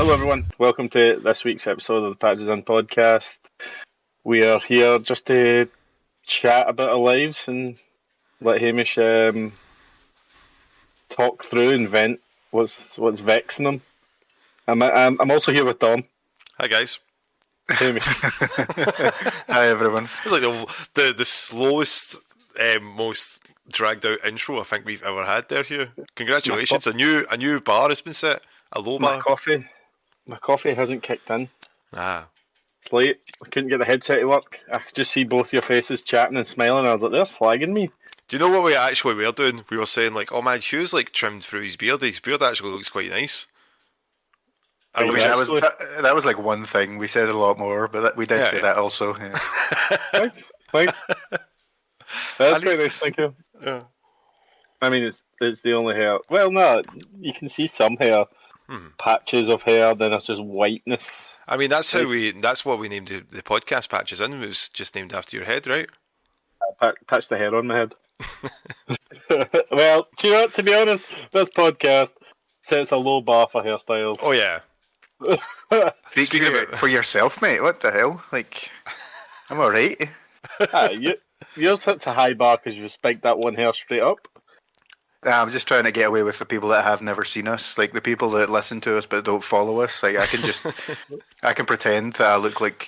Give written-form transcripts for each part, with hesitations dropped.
Hello, everyone. Welcome to this week's episode of the Patches In podcast. We are here just to chat about our lives and let Hamish talk through and vent what's vexing him. I'm also here with Dom. Hi guys. Hamish. Hi everyone. It's like the slowest, most dragged out intro I think we've ever had there, Hugh. Congratulations! A new bar has been set. A low bar. My coffee hasn't kicked in. It's late. I couldn't get the headset to work. I could just see both your faces chatting and smiling. I was like, they're slagging me. Do you know what we actually were doing? We were saying like, oh man, Hugh's like trimmed through his beard. His beard actually looks quite nice. That was like one thing. We said a lot more, but we did say that also. Yeah. Thanks. That's quite nice, thank you. Yeah. I mean, it's the only hair. Well, no, you can see some hair, patches of hair. Then it's just whiteness. I mean, that's what we named the podcast Patches In. It was just named after your head, right? Patch the hair on my head. Well, do you know what, to be honest, this podcast sets a low bar for hairstyles. Oh yeah. Speak for yourself, mate. What the hell? Like, I'm alright. Yours sets a high bar because you spiked that one hair straight up. I'm just trying to get away with the people that have never seen us, like the people that listen to us but don't follow us. Like I can pretend that I look like,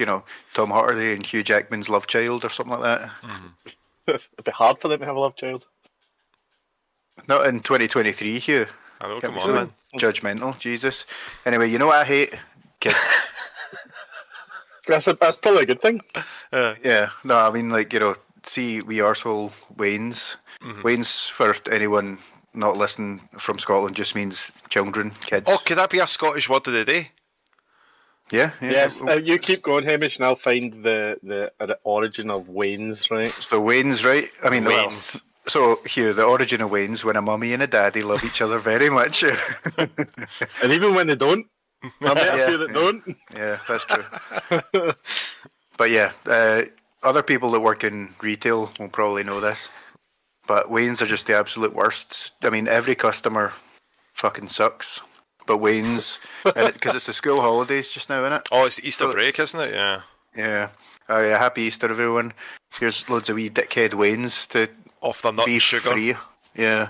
Tom Hardy and Hugh Jackman's love child or something like that. It'd be hard for them to have a love child. Not in 2023, Hugh. I know, come on, man. Judgmental, Jesus. Anyway, you know what I hate? Kids. That's probably a good thing. Yeah. No, I mean, see, we arsehole Waynes. Waynes, for anyone not listening from Scotland, just means children, kids. Oh, could that be a Scottish word of the day? Yeah. Yes, you keep going, Hamish, and I'll find the origin of Waynes, right? So Waynes, right? I mean, Waynes. Well, so Hugh, the origin of Waynes, when a mummy and a daddy love each other very much. And even when they don't. I met a few that don't. Yeah, that's true. But yeah, other people that work in retail will probably know this. But Waynes are just the absolute worst. I mean, every customer fucking sucks. But Waynes, because it's the school holidays just now, isn't it? Oh, it's Easter break, isn't it? Yeah. Yeah. Oh yeah, happy Easter, everyone. Here's loads of wee dickhead Waynes to off the nut be and sugar. Free. Yeah.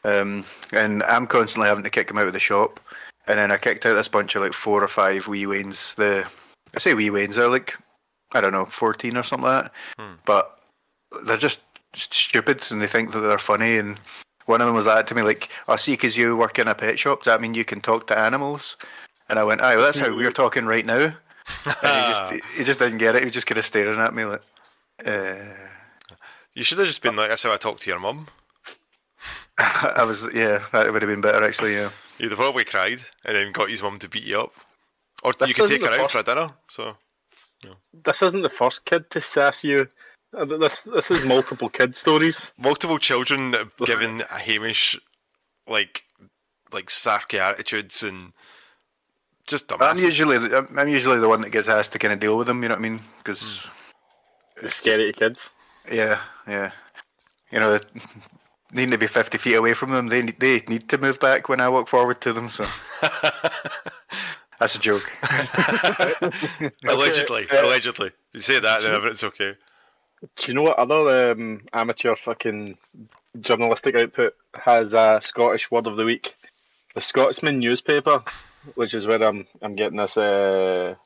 And I'm constantly having to kick them out of the shop. And then I kicked out this bunch of 4 or 5 wee Waynes. I say wee Waynes, they're 14 or something like that. But they're just stupid and they think that they're funny. And one of them was that to me, I see, because you work in a pet shop, does that mean you can talk to animals? And I went, well, that's how we're talking right now. And he just didn't get it. He was just kind of staring at me You should have just been like, that's how I talk to your mum. That would have been better actually, yeah. You'd have probably cried and then got his mum to beat you up. Or you could take her out for a dinner. So, This isn't the first kid to sass you. This is multiple kid stories. Multiple children giving Hamish like sarky attitudes and just dumbass. I'm usually the one that gets asked to kind of deal with them. You know what I mean? Because it's scary to kids. Yeah. Needing to be 50 feet away from them, they need to move back when I walk forward to them. So that's a joke. Allegedly. You say that, and it's okay. Do you know what other amateur fucking journalistic output has a Scottish word of the week? The Scotsman newspaper, which is where I'm getting this. Why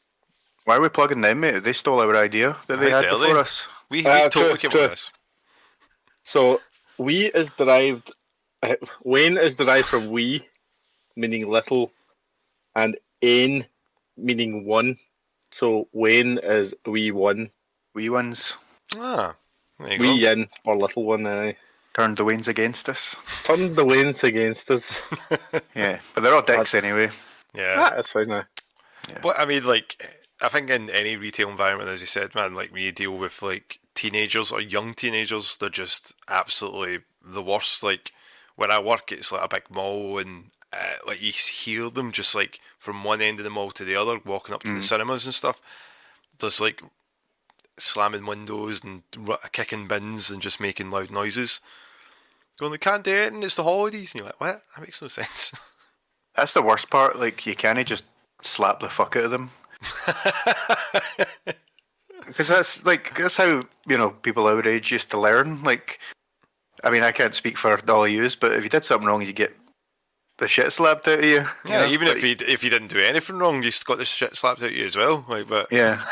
are we plugging them, mate? They stole our idea that they had before us. We totally came with this. So Wayne is derived from wee, meaning little, and ain, meaning one. So Wayne is wee one. Wee ones. Ah, there you wee go. in or little one. Turned the Waynes against us. Turned the Waynes against us. Yeah, but they're all dicks anyway. Yeah, that's fine now. Yeah. But I mean, I think in any retail environment, as you said, man, when you deal with teenagers or young teenagers, they're just absolutely the worst. Where I work, it's a big mall, and you hear them just from one end of the mall to the other, walking up to the cinemas and stuff. There's slamming windows and kicking bins and just making loud noises. Going, they can't do it, and it's the holidays. And you're like, what? That makes no sense. That's the worst part. You can't just slap the fuck out of them. Because that's how people our age used to learn. Like, I mean, I can't speak for all yous, but if you did something wrong, you get the shit slapped out of you. Yeah, even if you didn't do anything wrong, you got the shit slapped out of you as well. Like, but yeah,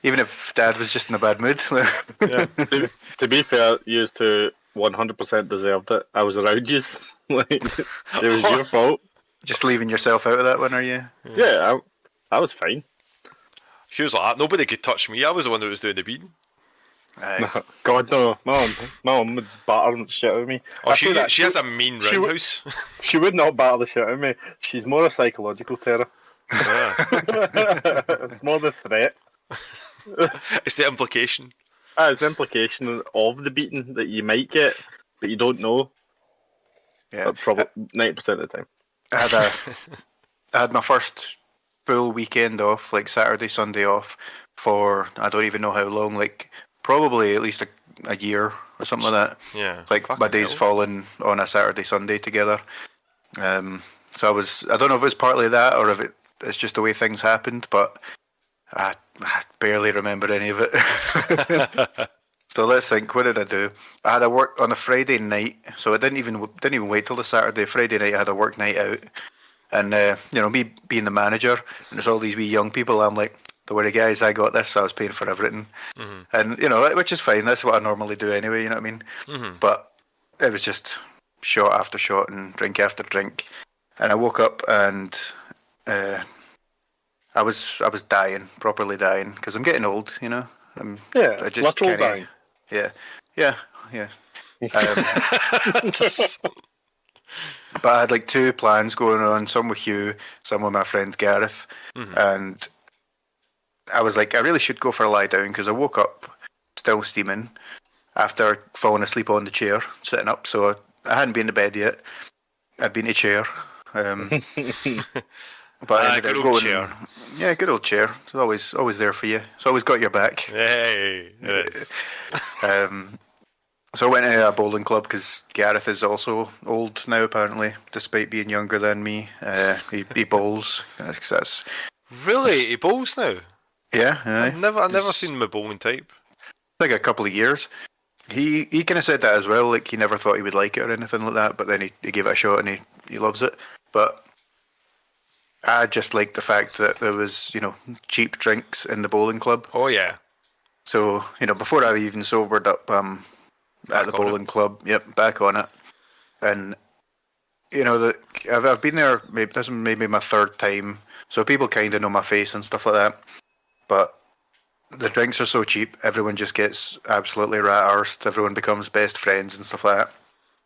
even if Dad was just in a bad mood. yeah. To be fair, you to 100% deserved it. I was around you. Like, it was your fault. Just leaving yourself out of that one, are you? Yeah, I was fine. Hugh's like that. Nobody could touch me. I was the one that was doing the beating. God no, my mum would batter the shit out of me. Oh, she has a mean roundhouse. She would not batter the shit out of me. She's more a psychological terror. It's more the threat. It's the implication. It's the implication of the beating that you might get, but you don't know. Yeah, probably 90% of the time. I had my first full weekend off, like Saturday, Sunday off for I don't even know how long, like probably at least a year or something like that. Yeah, like my days falling on a Saturday, Sunday together. So I don't know if it's partly that or if it's just the way things happened, but I barely remember any of it. So let's think. What did I do? I had a work on a Friday night, so I didn't even wait till the Saturday. Friday night, I had a work night out, and me being the manager, and there's all these wee young people. I'm like, don't worry, guys, I got this. So I was paying for everything, and which is fine. That's what I normally do anyway. You know what I mean? Mm-hmm. But it was just shot after shot and drink after drink, and I woke up and I was dying, properly dying, because I'm getting old. I just literal dying. Yeah. But I had like two plans going on, some with Hugh, some with my friend Gareth, and I was like, I really should go for a lie down because I woke up still steaming after falling asleep on the chair, sitting up, so I hadn't been to bed yet. I'd been to chair. But I ended up going, chair. Yeah, good old chair. It's always there for you. It's always got your back. Hey, it is. So I went to a bowling club because Gareth is also old now, apparently, despite being younger than me. He bowls. That's Really? He bowls now? Yeah. I've never seen him a bowling type. Like a couple of years. He kind of said that as well. Like he never thought he would like it or anything like that, but then he gave it a shot and he loves it. But I just liked the fact that there was, cheap drinks in the bowling club. Oh, yeah. So, before I even sobered up at the bowling club, back on it. And, I've been there, this is maybe my third time, so people kind of know my face and stuff like that. But the drinks are so cheap, everyone just gets absolutely rat-arsed, everyone becomes best friends and stuff like that.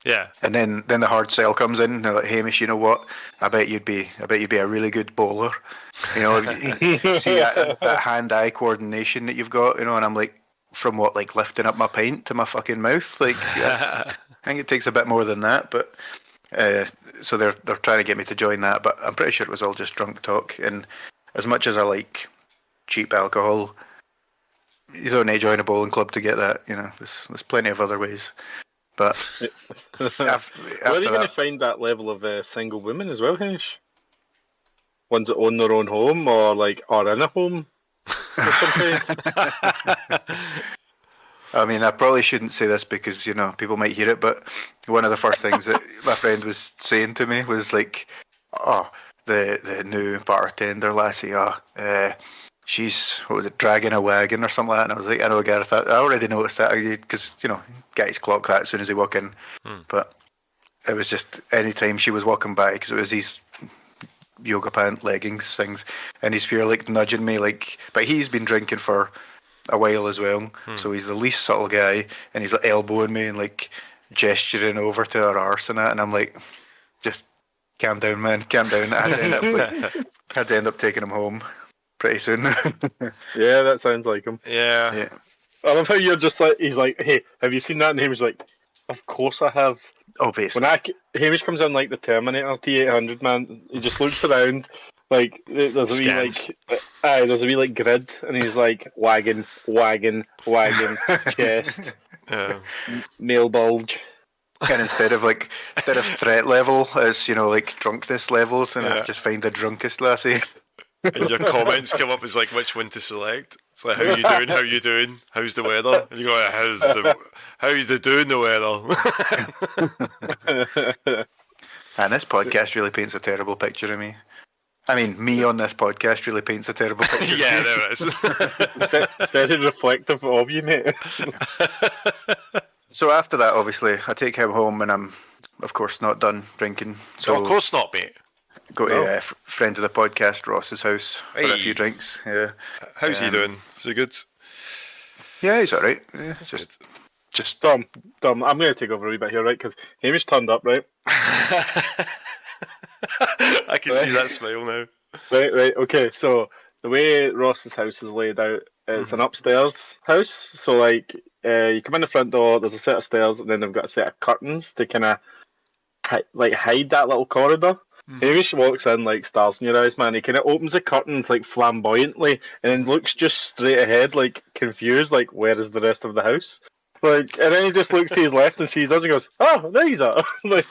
Yeah. And then the hard sell comes in. And they're like, Hamish, you know what? I bet you'd be a really good bowler. See that hand-eye coordination that you've got, and I'm like, from what, like lifting up my pint to my fucking mouth? Like, I think it takes a bit more than that, but so they're trying to get me to join that, but I'm pretty sure it was all just drunk talk. And as much as I like cheap alcohol, you don't need to join a bowling club to get that. There's plenty of other ways. But where are you going to find that level of single women as well, Hamish? Ones that own their own home or in a home or something? I mean, I probably shouldn't say this because people might hear it, but one of the first things that my friend was saying to me was like, "Oh, the new bartender lassie, she's, dragging a wagon or something like that." And I was like, I know, Gareth, I already noticed that because, guys clock that as soon as they walk in. But it was just any time she was walking by, because it was these yoga pant leggings things, and he's pure nudging me, but he's been drinking for a while as well, so he's the least subtle guy, and he's elbowing me and gesturing over to her arse and that, and I'm like, just calm down, man, calm down. I had to end up taking him home pretty soon. Yeah, that sounds like him. Yeah. I love how you're just he's like, hey, have you seen that? And Hamish like, of course I have. Obviously. When Hamish comes in like the Terminator T-800, man, he just looks around, there's a wee grid, and he's like, wagon, chest, male bulge. And instead of threat level, it's like drunkenness levels, and I just find the drunkest lassie. And your comments come up as like which one to select. It's like, how you doing? How you doing? How's the weather? And you go, how's the doing the weather? And this podcast really paints a terrible picture of me. I mean, me on this podcast really paints a terrible picture. Yeah, there it is. It's very reflective of you, mate. So after that, obviously, I take him home, and I'm, of course, not done drinking. So of course not, mate. Go to a friend of the podcast, Ross's house, for a few drinks. Yeah. How's he doing? Is he good? Yeah, he's all right. Yeah, just Dom, I'm going to take over a wee bit here, right? Because Hamish turned up, right? I can see that smile now. Right. Okay, so the way Ross's house is laid out, it's an upstairs house. So, like, you come in the front door, there's a set of stairs, and then they've got a set of curtains to kind of hide that little corridor. Hamish walks in like stars in your eyes, man. He kind of opens the curtains like flamboyantly, and then looks just straight ahead, like confused, like where is the rest of the house? Like, and then he just looks to his left and sees us and goes, "Oh, there he's at." Like,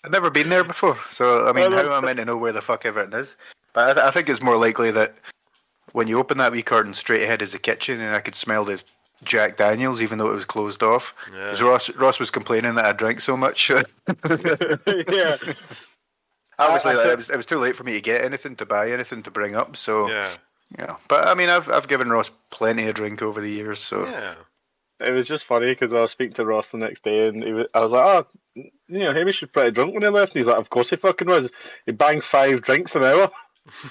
I've never been there before, so I mean, how am I meant to know where the fuck everything is? But I think it's more likely that when you open that wee curtain, straight ahead is the kitchen, and I could smell the Jack Daniels, even though it was closed off. Because Ross was complaining that I drank so much. yeah. Obviously, it was too late for me to get anything, to buy anything, to bring up. So yeah. But I mean, I've given Ross plenty of drink over the years. So yeah. It was just funny because I was speaking to Ross the next day, and I was like, "Oh, Hamish was pretty drunk when he left." And he's like, "Of course he fucking was. He banged 5 drinks an hour."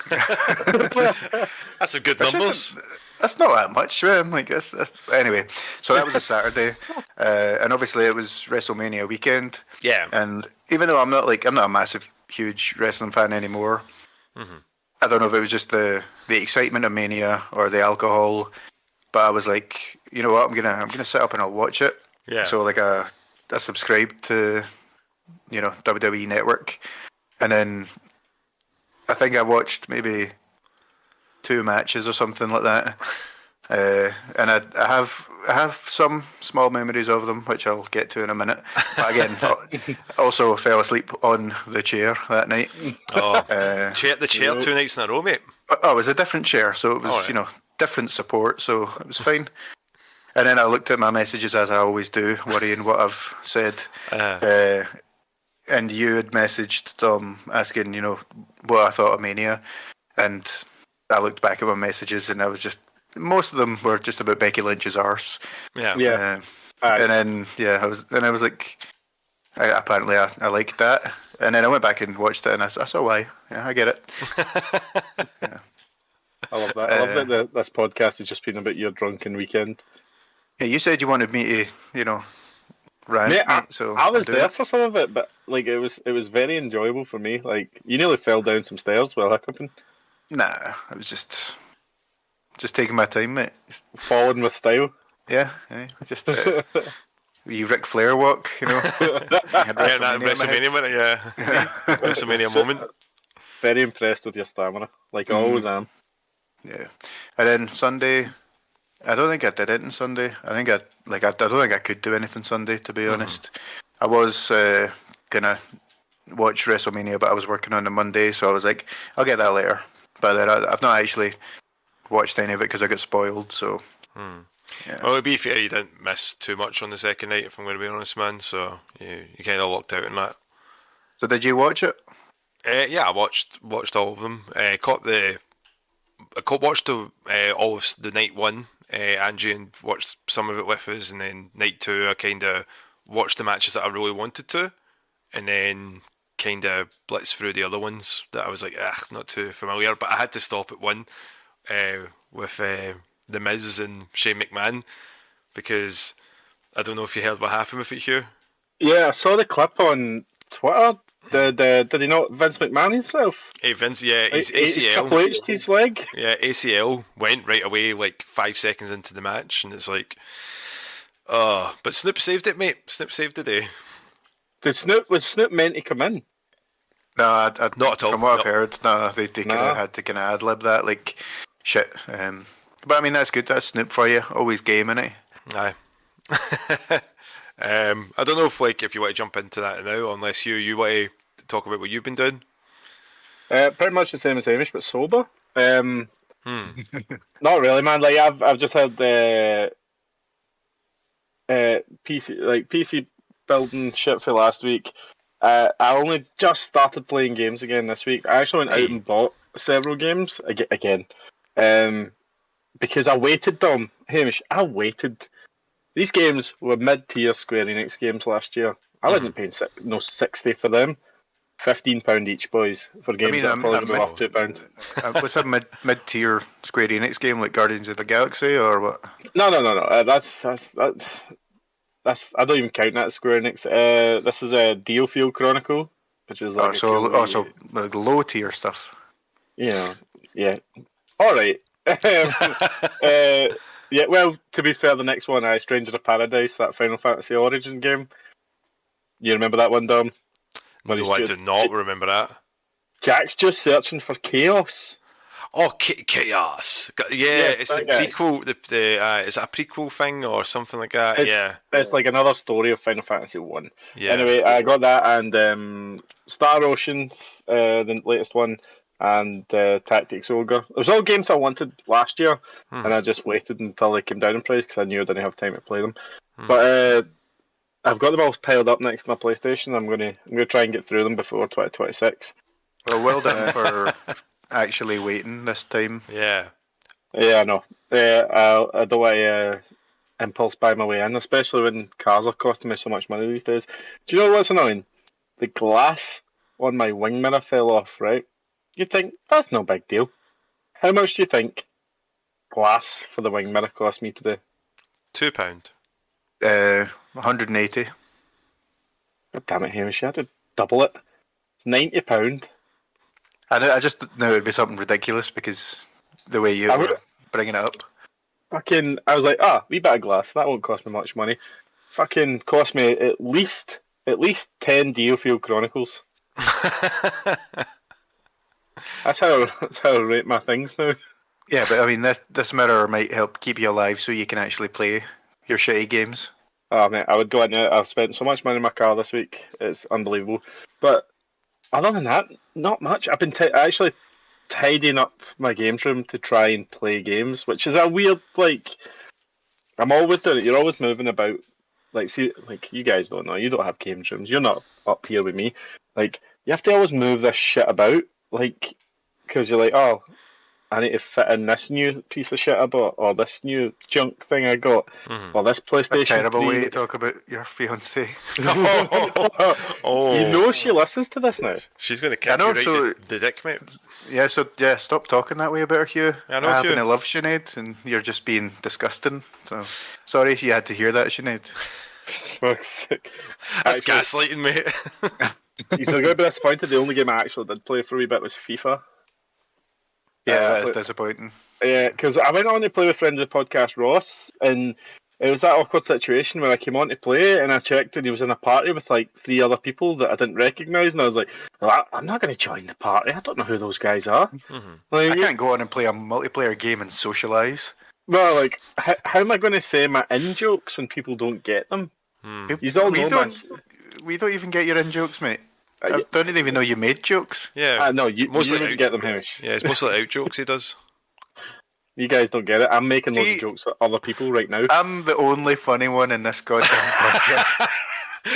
That's some good numbers. That's not that much, man. Like that's anyway. So that was a Saturday, and obviously it was WrestleMania weekend. Yeah. And even though I'm not a massive, huge wrestling fan anymore, I don't know if it was just the excitement of Mania or the alcohol, but I was like, you know what, I'm gonna sit up and I'll watch it. Yeah. So like I subscribed to WWE Network, and then I think I watched maybe 2 matches or something like that, and I have some small memories of them, which I'll get to in a minute. But again, I also fell asleep on the chair that night. Oh, the chair 2 nights in a row, mate. Oh, it was a different chair, so it was different support, so it was fine. And then I looked at my messages as I always do, worrying what I've said. And you had messaged Tom asking, what I thought of Mania, and I looked back at my messages, and most of them were just about Becky Lynch's arse. Yeah. And then I was like, apparently I liked that, and then I went back and watched it, and I saw why. Yeah, I get it. Yeah. I love that. I love that this podcast has just been about your drunken weekend. Yeah, you said you wanted me to, rant. Mate, so I was there for some of it, but like it was very enjoyable for me. Like you nearly fell down some stairs while hiccuping. Nah, I was just taking my time, mate. Falling with style. Yeah, just wee Ric Flair walk, That WrestleMania minute, WrestleMania moment. Very impressed with your stamina, like I always am. Yeah, and then Sunday, I don't think I did it on Sunday. I don't think I could do anything Sunday, to be honest. I was gonna watch WrestleMania, but I was working on the Monday, so I was like, I'll get that later. But then I've not actually watched any of it because I got spoiled. So, yeah. Well, to be fair, you didn't miss too much on the second night, if I'm going to be honest, man. So you kind of lucked out in that. So did you watch it? Yeah, I watched all of them. Watched all of the night 1. Angie and watched some of it with us, and then night 2 I kind of watched the matches that I really wanted to, and then kind of blitzed through the other ones that I was like, not too familiar. But I had to stop at one with The Miz and Shane McMahon, because I don't know if you heard what happened with it, Hugh. Yeah, I saw the clip on Twitter. Did he not Vince McMahon himself? Hey Vince, yeah, his ACL. Triple H'd his leg. Yeah, ACL went right away, like 5 seconds into the match, and it's like, but Snoop saved it, mate. Snoop saved the day. Was Snoop meant to come in? No, not at all. From what I've heard, no, they could have had to kind of ad-lib that, like, shit. But I mean, that's good. That's Snoop for you. Always game, innit? Aye. I don't know if you want to jump into that now, unless you want to talk about what you've been doing. Pretty much the same as Hamish, but sober. Hmm. Not really, man. Like I've just had PC building shit for last week. I only just started playing games again this week. I actually went out Hey. and bought several games again, because I waited. Hamish, I waited. These games were mid-tier Square Enix games last year. I wasn't paying no 60 for them. £15 each, boys, for games that are probably going to be worth £2. What's a mid-tier Square Enix game like Guardians of the Galaxy or what? No. That's I don't even count that as Square Enix. This is a Field Chronicle, which is like Also like low tier stuff. yeah. All right. Yeah. Well, to be fair, the next one, Stranger of Paradise, that Final Fantasy Origin game. You remember that one, Dom? No, I do not remember that. Jack's just searching for chaos. Oh, Chaos! Yeah, it's the prequel. Is it a prequel thing or something like that? It's like another story of Final Fantasy 1. Yeah. Anyway, I got that and Star Ocean, the latest one, and Tactics Ogre. It was all games I wanted last year, and I just waited until they came down in price because I knew I didn't have time to play them. But I've got them all piled up next to my PlayStation. I'm gonna try and get through them before 2026. Well done for actually waiting this time. Yeah. Yeah, I know. I don't want to impulse buy my way in, especially when cars are costing me so much money these days. Do you know what's annoying? The glass on my wing mirror fell off, right? You'd think, that's no big deal. How much do you think glass for the wing mirror cost me to do? £2. 180. God damn it, Hamish, I had to double it. £90. I just knew it'd be something ridiculous because the way you were bringing it up. Fucking, I was like, wee bit of glass, that won't cost me much money. Fucking cost me at least 10 Field Chronicles. That's how I rate my things now. Yeah, but I mean, this mirror might help keep you alive so you can actually play your shitty games. Oh mate, I would go in there. I've spent so much money in my car this week. It's unbelievable. But other than that, not much. I've been actually tidying up my games room to try and play games, which is a weird, like, I'm always doing it. You're always moving about. Like, see, like, you guys don't know. You don't have games rooms. You're not up here with me. Like, you have to always move this shit about. Like, because you're like, oh, I need to fit in this new piece of shit I bought, or this new junk thing I got, or this PlayStation. A terrible 3. way to talk about your fiancée. Oh. You know she listens to this now. She's going to kick you right the dick, mate. Yeah, stop talking that way about her, Hugh. I know, happen Hugh. to love Sinead, and you're just being disgusting. So sorry if you had to hear that, Sinead. That's gaslighting, mate. He's going to be disappointed. The only game I actually did play for a wee bit was FIFA. Yeah, that is disappointing. Yeah, because I went on to play with friends of the podcast, Ross, and it was that awkward situation where I came on to play and I checked and he was in a party with like 3 other people that I didn't recognise, and I was like, well, I'm not going to join the party. I don't know who those guys are. Like, I can't go on and play a multiplayer game and socialise. Well, like, how am I going to say my in-jokes when people don't get them? You all know, we don't even get your in-jokes, mate. I don't even know you made jokes. Yeah. No, you don't get them, Hamish. Yeah, it's mostly out jokes he does. You guys don't get it. I'm making loads of jokes for other people right now. I'm the only funny one in this goddamn podcast.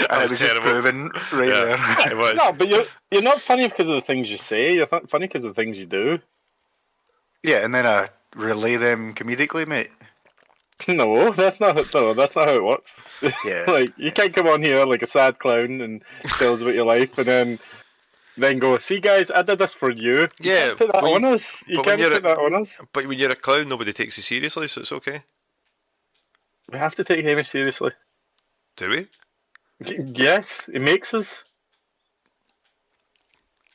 And it was just proven right there. It was. No, but you're not funny because of the things you say. You're funny because of the things you do. Yeah, and then I relay them comedically, mate. No, that's not how it works. Yeah. Like, you can't come on here like a sad clown and tell us about your life and then go, see guys, I did this for you. You can't put that on us. You can't put that on us. But when you're a clown, nobody takes you seriously, so it's okay. We have to take Hamish seriously. Do we? Yes, it makes us.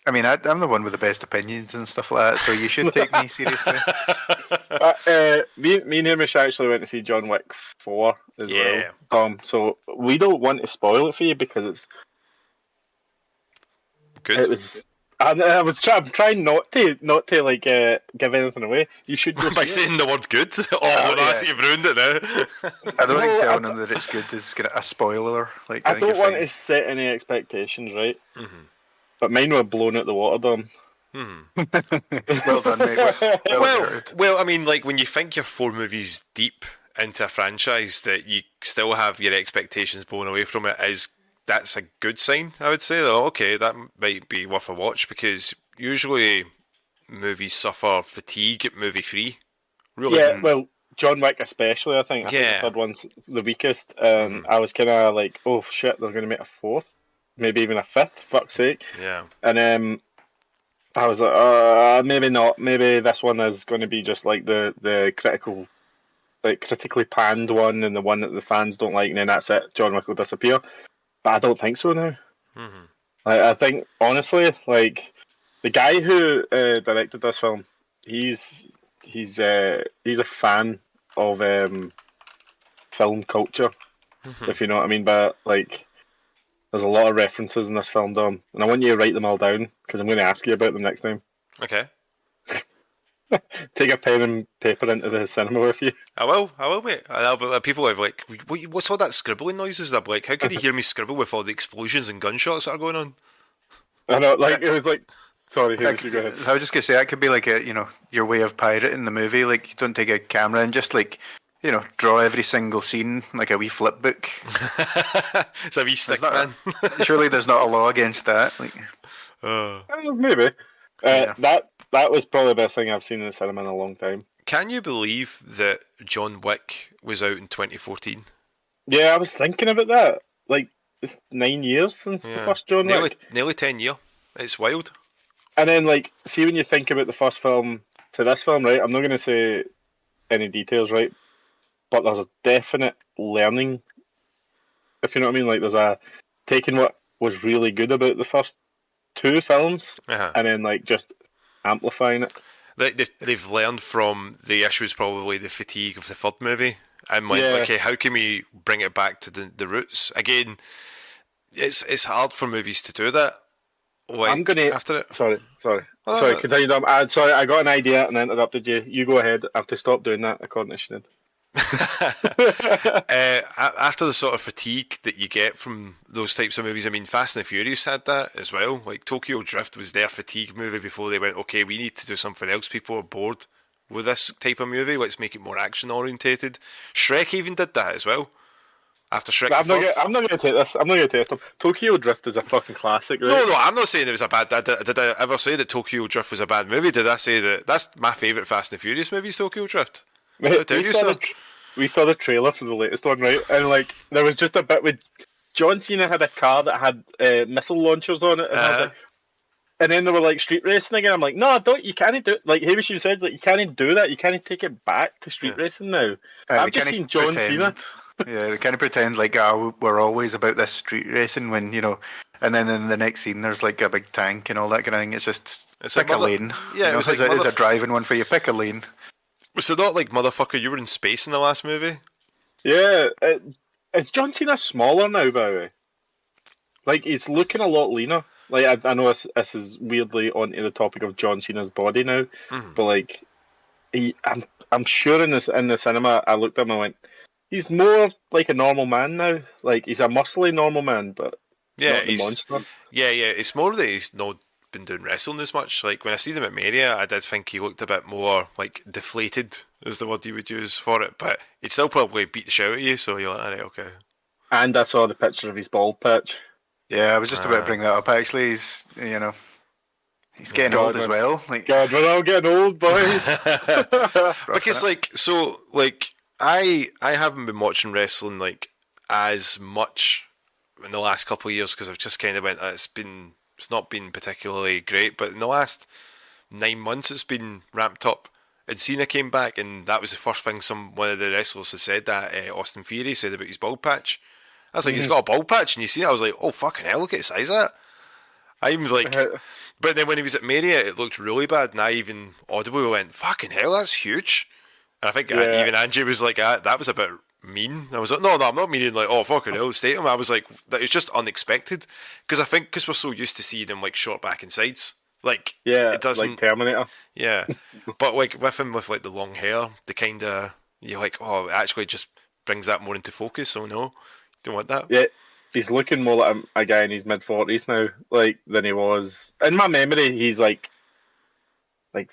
I mean, I'm the one with the best opinions and stuff like that, so you should take me seriously. Me and Hamish actually went to see John Wick 4 as well. So we don't want to spoil it for you because it's good. It was I was trying not to like give anything away. You should go By see it. saying the word good. Oh, that's you've ruined it now. I don't think No, telling them that it's good is a spoiler. Like, I I think don't you're want fine. to set any expectations, right? But mine were blown out the water, Dom. Well done, mate. Well exerted. Well, I mean, like when you think you're 4 movies deep into a franchise, that you still have your expectations blown away from it that's a good sign. I would say, though. Okay, that might be worth a watch because usually movies suffer fatigue at movie 3. Really? Yeah, well, John Wick especially. I think the Yeah. third one's the weakest, and I was kind of like, oh shit, they're going to make a fourth, maybe even a fifth. Fuck's sake! Yeah. And I was like, maybe not. Maybe this one is going to be just like the critically panned one, and the one that the fans don't like, and then that's it. John Wick will disappear. But I don't think so now. I think honestly, like the guy who directed this film, he's a fan of film culture, if you know what I mean. But like, there's a lot of references in this film, Dom, and I want you to write them all down because I'm going to ask you about them next time. Okay. Take a pen and paper into the cinema with you. I will, mate. But people have like, what's all that scribbling noises? I'm like, how could you hear me scribble with all the explosions and gunshots that are going on? I know, like it was like. Sorry, who you go ahead? I was just gonna say that could be like your way of pirating the movie. Like, you don't take a camera and just like draw every single scene like a wee flip book. It's a wee stick, man. Surely there's not a law against that. Like, Maybe. Yeah. That was probably the best thing I've seen in the cinema in a long time. Can you believe that John Wick was out in 2014? Yeah, I was thinking about that. Like, it's 9 years since the first John Wick. Nearly 10 years. It's wild. And then, like, see when you think about the first film to this film, right? I'm not going to say any details, right? But there's a definite learning, if you know what I mean. Like, there's a taking what was really good about the first 2 films and then, like, just amplifying it. They've learned from the issues, probably the fatigue of the third movie, and went, okay, how can we bring it back to the roots? Again, it's hard for movies to do that. Like, I'm gonna after it. Sorry. Continue, Dom. Sorry, I got an idea and I interrupted you. You go ahead. I have to stop doing that, according to Sinead. After the sort of fatigue that you get from those types of movies, I mean, Fast and the Furious had that as well. Like, Tokyo Drift was their fatigue movie before they went, okay, we need to do something else. People are bored with this type of movie. Let's make it more action orientated. Shrek even did that as well. After Shrek, I'm not going to take this. I'm not going to test them. Tokyo Drift is a fucking classic, right? No, I'm not saying it was a bad. Did I ever say that Tokyo Drift was a bad movie? Did I say that that's my favourite Fast and the Furious movie? Is Tokyo Drift? Mate, we saw the trailer for the latest one, right? And like, there was just a bit with John Cena had a car that had missile launchers on it, and I was like, and then they were like street racing again. I'm like, no, you can't do it. Like Hamish said, like you can't do that. You can't take it back to street racing now. I've just seen John Cena. Yeah, they kind of pretend like, we're always about this street racing when, and then in the next scene there's like a big tank and all that kind of thing. It's just pick a lane. Yeah, it's a driving one for you. Pick a lane. Was it not like, motherfucker, you were in space in the last movie? Yeah, is John Cena smaller now, by the way? Like, he's looking a lot leaner. Like, I know this is weirdly onto the topic of John Cena's body now, but like, I'm sure in the cinema I looked at him and I went, he's more like a normal man now. Like, he's a muscly normal man, but not the monster. Yeah. It's more that he's not been doing wrestling as much. Like, when I see him at Mania, I did think he looked a bit more like deflated, is the word you would use for it. But he'd still probably beat the shit out of you, so you're like, alright, okay. And I saw the picture of his bald patch. Yeah, I was just about to bring that up. Actually, he's getting old as well. Like, God, we're all getting old, boys. Because I haven't been watching wrestling like as much in the last couple of years because I've just kind of went. It's not been particularly great, but in the last 9 months it's been ramped up. And Cena came back, and that was the first thing one of the wrestlers has said that Austin Theory said about his bald patch. I was like, he's got a bald patch, and you see it. I was like, oh fucking hell, look at the size of that. I was like, but then when he was at Mania, it looked really bad, and I even audibly went, fucking hell, that's huge. And I think even Angie was like, that was a bit mean. I was like, no, I'm not meaning like, oh fucking hell, state him. I was like, that it's just unexpected because I think because we're so used to seeing him like short back and sides Like Yeah, it doesn't. like Terminator. Yeah, but like with him with like the long hair, the kind of you're like, oh, it actually just brings that more into focus. Oh no, don't want that. Yeah, he's looking more like a guy in his mid-40s now, like than he was. In my memory, he's like like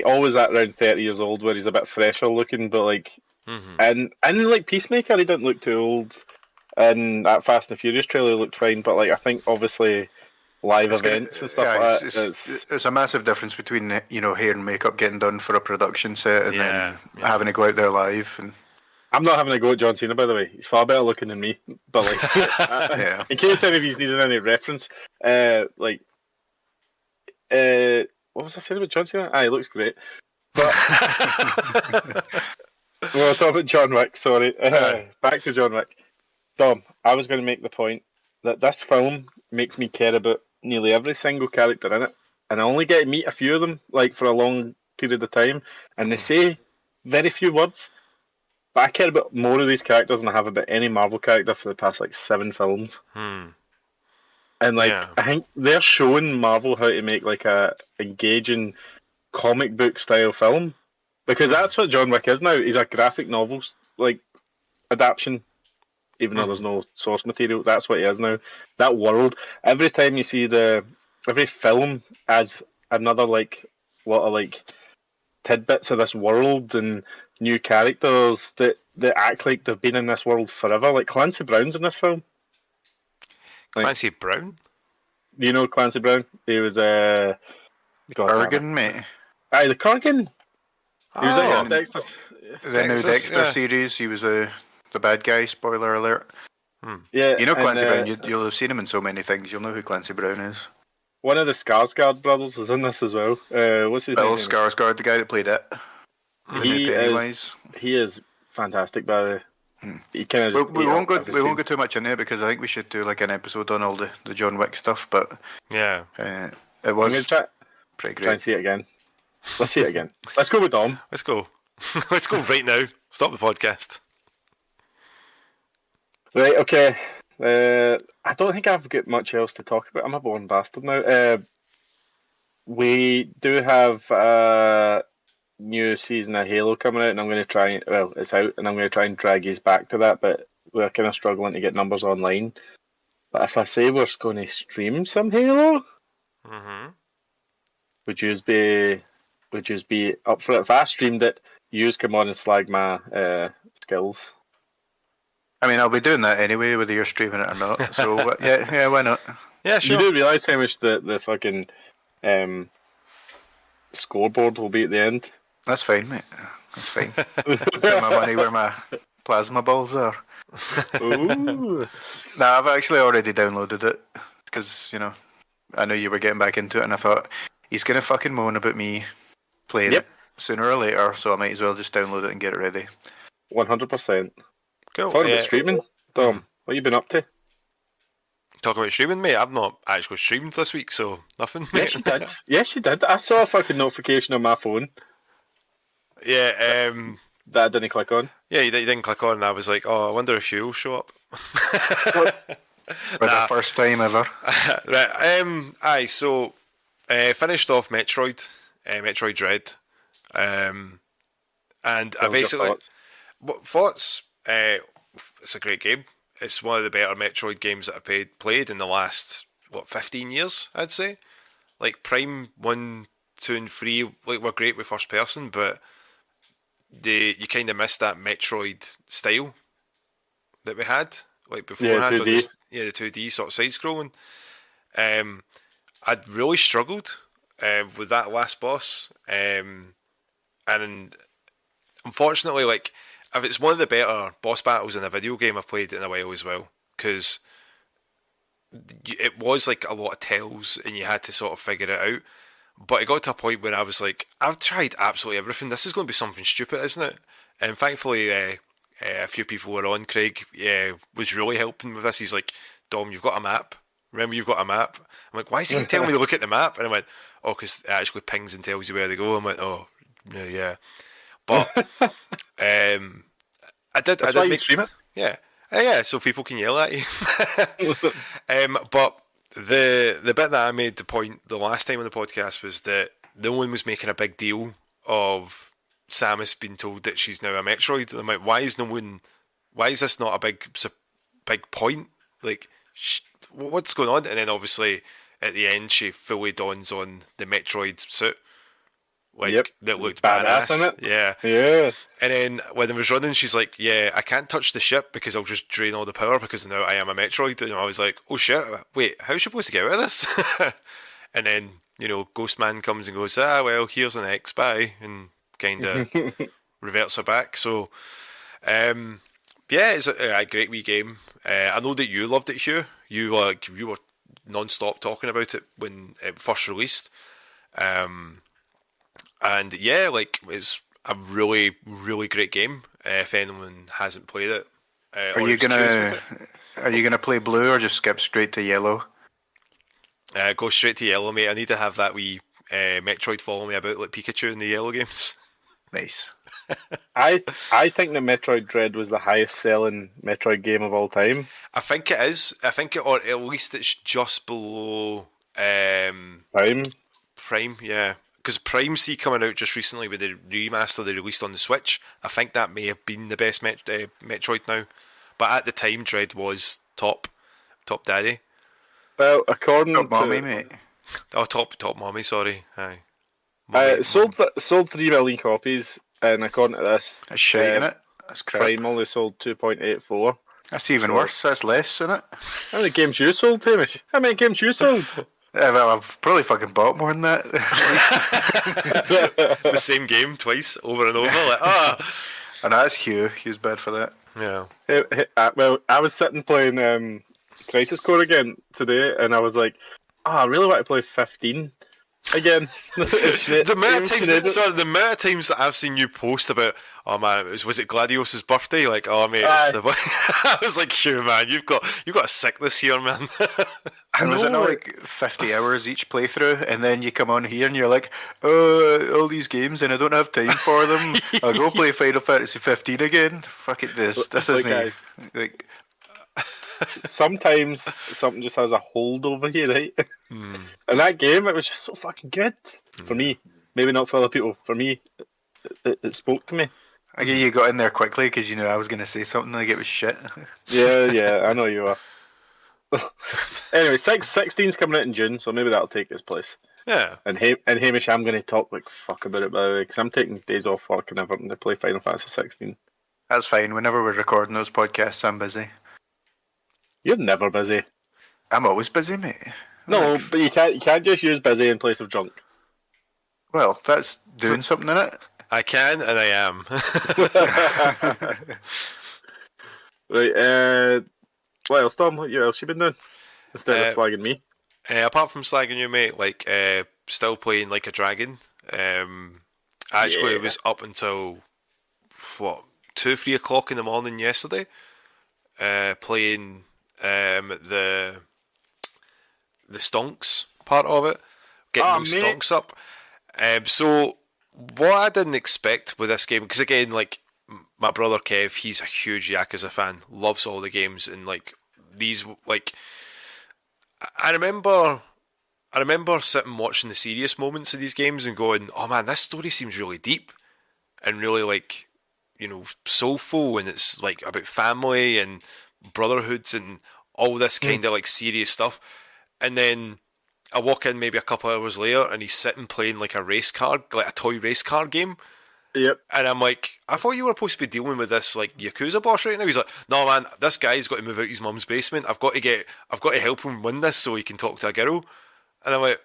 always at around 30 years old, where he's a bit fresher looking, but like Hmm. and like Peacemaker, he didn't look too old. And that Fast and the Furious trailer looked fine, but like I think obviously live It's gonna, events and stuff yeah, like that. It's it's a massive difference between hair and makeup getting done for a production set and Yeah, then yeah. having to go out there live and I'm not having a go at John Cena, by the way. He's far better looking than me. But like, yeah. in case any of you needed any reference, like, what was I saying about John Cena? Ah, he looks great. But we'll talk about John Wick. Sorry, back to John Wick. Dom, I was going to make the point that this film makes me care about nearly every single character in it, and I only get to meet a few of them, like for a long period of time, and they say very few words. But I care about more of these characters than I have about any Marvel character for the past like 7 films. Hmm. And like Yeah. I think they're showing Marvel how to make like a engaging comic book style film. Because that's what John Wick is now. He's a graphic novel like adaptation, even though there's no source material. That's what he is now. That world. Every time you see every film adds another like lot of like tidbits of this world and new characters that act like they've been in this world forever. Like Clancy Brown's in this film. Like, Clancy Brown. you know Clancy Brown? He was God damn it. Kurgan, mate. Aye, the Kurgan. He was Oh, in Dexter. The new Dexter's, Dexter yeah. series, he was the bad guy. Spoiler alert. Yeah, You know and, Clancy Brown. You'll have seen him in so many things. You'll know who Clancy Brown is. one of the Skarsgård brothers is in this as well. What's his Bill name? Skarsgård, the guy that played it. The new Pennywise. He is fantastic, by the way. He kind of We won't go too much in there because I think we should do like an episode on all the John Wick stuff. But Yeah. it I'm going was to pretty try and great. see it again. Let's see it again. Let's go with Dom. Let's go. Let's go right now. Stop the podcast. Right, okay. I don't think I've got much else to talk about. I'm a born bastard now. We do have a new season of Halo coming out, and I'm going to try. Well, it's out, and I'm going to try and drag you back to that. But we're kind of struggling to get numbers online. But if I say we're going to stream some Halo, would you be up for it? If I streamed it, you come on and slag my skills. I mean, I'll be doing that anyway, whether you're streaming it or not. So yeah, why not? Yeah, sure. You do realise how much the fucking scoreboard will be at the end? That's fine, mate. That's fine. Put my money where my plasma balls are. Ooh. Nah, I've actually already downloaded it because I knew you were getting back into it, and I thought he's gonna fucking moan about me playing it sooner or later, so I might as well just download it and get it ready. 100%. Cool. Talking about streaming, Dom, what you been up to? Talk about streaming, mate. I've not actually streamed this week, so nothing. Yes, you did. Yes, you did. I saw a fucking notification on my phone Yeah, that I didn't click on. yeah, you didn't click on, and I was like, oh, I wonder if Hugh will show up. For the first time ever. Right. So finished off Metroid Dread, and I basically thoughts. It's a great game. It's one of the better Metroid games that I've played in the last 15 years, I'd say. Like Prime 1, 2, and 3 were great with first person, but you kind of missed that Metroid style that we had beforehand. Yeah, 2D. The 2D sort of side scrolling. I'd really struggled with that last boss, and unfortunately, if it's one of the better boss battles in a video game I've played in a while as well, because it was like a lot of tells and you had to sort of figure it out. But it got to a point where I was like, I've tried absolutely everything. This is going to be something stupid, isn't it? And thankfully, a few people were on. Craig was really helping with this. He's like, Dom, you've got a map. Remember, you've got a map. I'm like, why is he telling me to look at the map? And I went, oh, because it actually pings and tells you where to go. I went, oh, yeah. But I did That's why you make stream it? yeah, so people can yell at you. But the bit that I made the point the last time on the podcast was that no one was making a big deal of Samus being told that she's now a Metroid. And I'm like, why is this not a big point? Like, what's going on? And then obviously at the end she fully dons on the Metroid suit. Like, that looked badass. In it. Yeah. Yeah. And then when it was running, she's like, yeah, I can't touch the ship because I'll just drain all the power because now I am a Metroid. And I was like, oh shit, wait, how's she supposed to get out of this? And then, Ghostman comes and goes, well, here's an X, bye, and kind of reverts her back. So, yeah, it's a great wee game. I know that you loved it, Hugh. You were non-stop talking about it when it first released. And yeah, like, it's a really, really great game. If anyone hasn't played it, Are you gonna play blue or just skip straight to yellow? Go straight to yellow, mate. I need to have that wee Metroid follow me about like Pikachu in the yellow games. Nice. I think the Metroid Dread was the highest selling Metroid game of all time. I think it is. Or at least it's just below Prime, yeah. Because Prime C coming out just recently with the remaster they released on the Switch. I think that may have been the best Metroid now. But at the time, Dread was top daddy. Well, according Top to mommy, mate. Oh, top mommy, sorry. Aye. sold 3 million copies, and according to this, That's shite, innit? That's crap. Prime only sold 2.84. That's even worse. That's less, isn't it? How many games you sold, Hamish? How many games you sold? Yeah, well, I've probably fucking bought more than that. The same game twice, over and over. Like, And that's Hugh. Hugh's bad for that. Yeah. Well, I was sitting playing Crisis Core again today, and I was like, I really want to play 15 again. The amount of times that I've seen you post about, oh man, was it Gladius's birthday? Like, oh mate, I was like, Hugh, man, you've got a sickness here, man. And was it not like 50 hours each playthrough, and then you come on here and you're like, oh, all these games and I don't have time for them. I'll go play Final Fantasy 15 again. Fuck it, this isn't like. Sometimes something just has a hold over you, right? And that game, it was just so fucking good for me. Maybe not for other people. For me, it spoke to me. I guess you got in there quickly because you knew I was going to say something like it was shit. Yeah, I know you are. Anyway, 16's coming out in June, so maybe that'll take its place. Yeah. And Hamish, I'm going to talk like fuck about it, by the way, because I'm taking days off work and everything to play Final Fantasy 16. That's fine. Whenever we're recording those podcasts, I'm busy. You're never busy. I'm always busy, mate. No, but you can't just use busy in place of drunk. Well, that's doing something in it. I can and I am. Right, what else, Tom? What else you been doing? Instead of slagging me? Apart from slagging you, mate, like, still playing Like a Dragon. Actually, it was up until, 2-3 o'clock in the morning yesterday. Playing the stonks part of it. Getting those stonks up. So, what I didn't expect with this game, because again, like, my brother Kev, he's a huge Yakuza fan, loves all the games, and like these, like, I remember sitting watching the serious moments of these games and going, oh man, this story seems really deep and really, like, soulful, and it's like about family and brotherhoods and all this kind of like serious stuff. And then I walk in maybe a couple of hours later and he's sitting playing like a race car, like a toy race car game. Yep. And I'm like, I thought you were supposed to be dealing with this like Yakuza boss right now. He's like, no man, this guy's got to move out his mum's basement. I've got to help him win this so he can talk to a girl. And I'm like,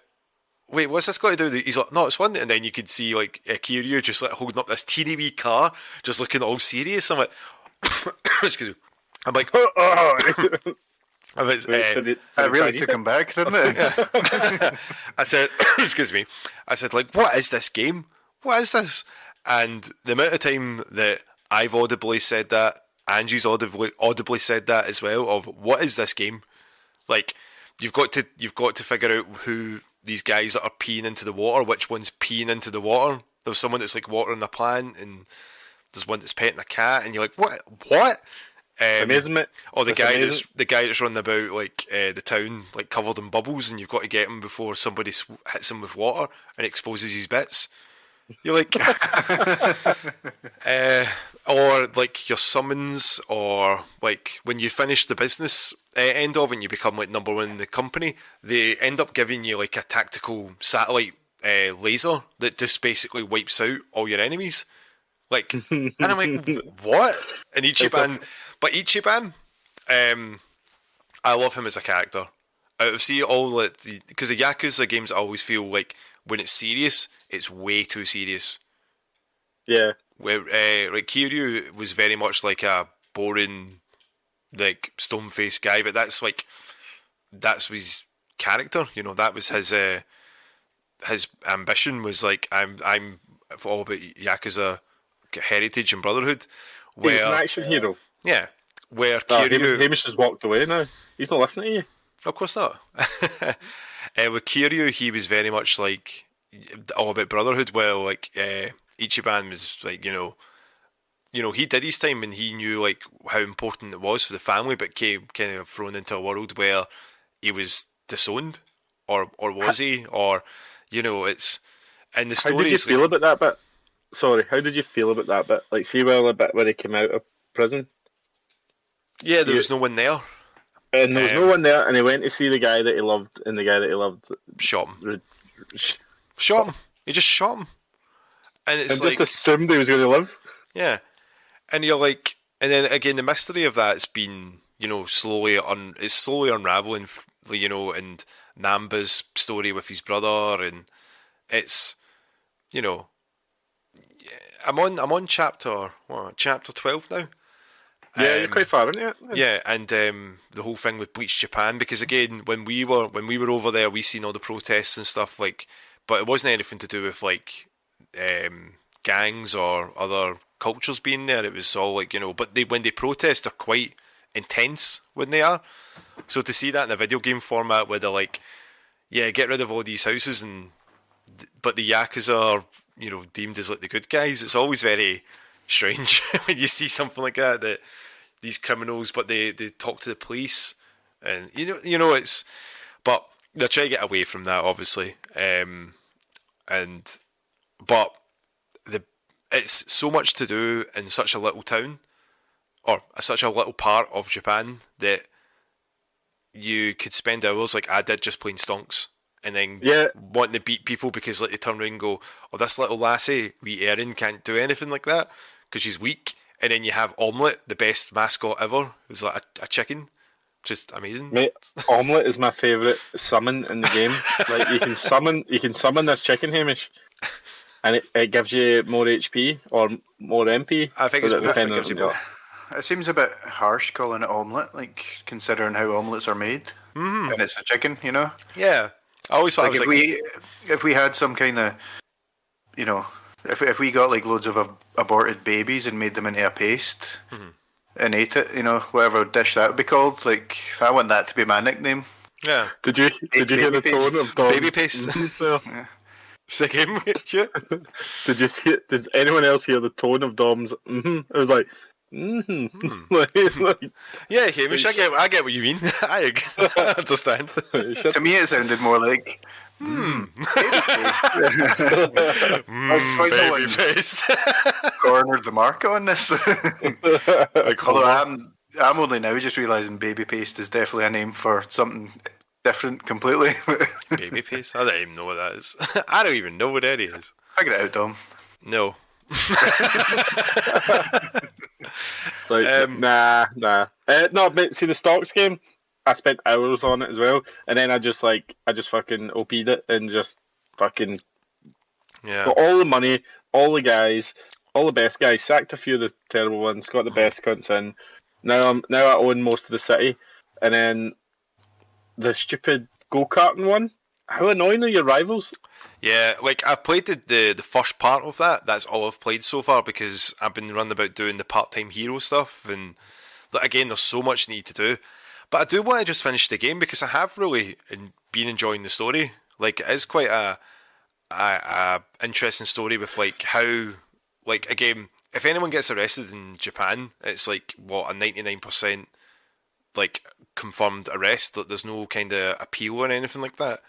wait, what's this got to do with it? He's like, no, it's fun. And then you could see like Kiryu just like holding up this teeny wee car, just looking all serious. I'm like, excuse me. I'm like, it really took him back, didn't it? I said, excuse me. I said, like, what is this game? What is this? And the amount of time that I've audibly said that, Angie's audibly said that as well, of what is this game? Like, you've got to figure out who these guys that are peeing into the water, which one's peeing into the water. There's someone that's like watering a plant, and there's one that's petting a cat, and you're like, what? Amazement. Or the It's guy amazing. that's running about like the town like covered in bubbles, and you've got to get him before somebody hits him with water and exposes his bits. You're like, or like your summons, or like when you finish the business end of and you become like number one in the company, they end up giving you like a tactical satellite laser that just basically wipes out all your enemies. Like, and I'm like, what? And It's a Ichiban, but Ichiban, I love him as a character. Out of see all the because the Yakuza games, I always feel like when it's serious, it's way too serious. yeah. Where like Kiryu was very much like a boring, like stone faced guy, but that's his character. You know, that was his ambition was like I'm all about Yakuza heritage and brotherhood. He's an Where action hero. yeah, where Oh, Kiryu, Hamish has walked away now. He's not listening to you. of course not. With Kiryu, he was very much like all about brotherhood. Where like Ichiban was like he did his time and he knew like how important it was for the family, but came kind of thrown into a world where he was disowned, or was he, or it's and the How story did you is feel like, about that bit? Sorry, how did you feel about that bit? Like, see, well, a bit when he came out of prison, yeah, there you, was no one there. and there was no one there, and he went to see the guy that he loved, and the guy that he loved, Shot him. re- Shot him. He just shot him. And it's and like, just assumed he was going to live. yeah. And you're like, and then again, the mystery of that's been, it's slowly unraveling, and Namba's story with his brother, and it's, you know, I'm on chapter 12 now. Yeah, you're quite far into it. Yeah, and the whole thing with Bleach Japan, because again, when we were over there, we seen all the protests and stuff like, but it wasn't anything to do with like gangs or other cultures being there. It was all like but when they protest, they're quite intense when they are. So to see that in a video game format where they're like, yeah, get rid of all these houses, but the Yakuza are deemed as like the good guys. It's always very strange when you see something like that these criminals, but they talk to the police, and it's, but they're trying to get away from that, obviously, but it's so much to do in such a little town, or such a little part of Japan, that you could spend hours like I did just playing stonks. And then wanting to beat people because like they turn around and go, oh, this little lassie, wee Erin, can't do anything like that because she's weak. And then you have Omelette, the best mascot ever, who's like a chicken. Just amazing. Mate, Omelette is my favourite summon in the game. Like you can summon this chicken, Hamish, and it gives you more HP or more MP. I think it's both. It depending gives you on both. It seems a bit harsh calling it omelette, like considering how omelettes are made, and it's a chicken, Yeah, I always thought Like if we had some kind of, if we got like loads of aborted babies and made them into a paste and ate it, whatever dish that would be called, like I want that to be my nickname. Yeah. Did you hear the tone of Dom's baby paste? Yeah. Sick him. Yeah. Did anyone else hear the tone of Dom's? It was like. Like, yeah, Hamish, I get what you mean. I understand. To me, it sounded more like baby paste. Cornered the market on this. Although I'm only now just realising baby paste is definitely a name for something different completely. Baby paste? I don't even know what that is. I don't even know what that is. Figure it out, Dom. No. like, nah. No, but see the stocks game, I spent hours on it as well, and then I just fucking OP'd it and just fucking got all the money, all the guys, all the best guys, sacked a few of the terrible ones, got the best cunts in. Now I own most of the city, and then the stupid go-karting one. How annoying are your rivals? Yeah, like I've played the first part of that. That's all I've played so far because I've been running about doing the part-time hero stuff, and again, there's so much you need to do. But I do want to just finish the game because I have really been enjoying the story. Like it is quite a interesting story with like how, like again, if anyone gets arrested in Japan, it's like what, a 99% like confirmed arrest. That there's no kind of appeal or anything like that.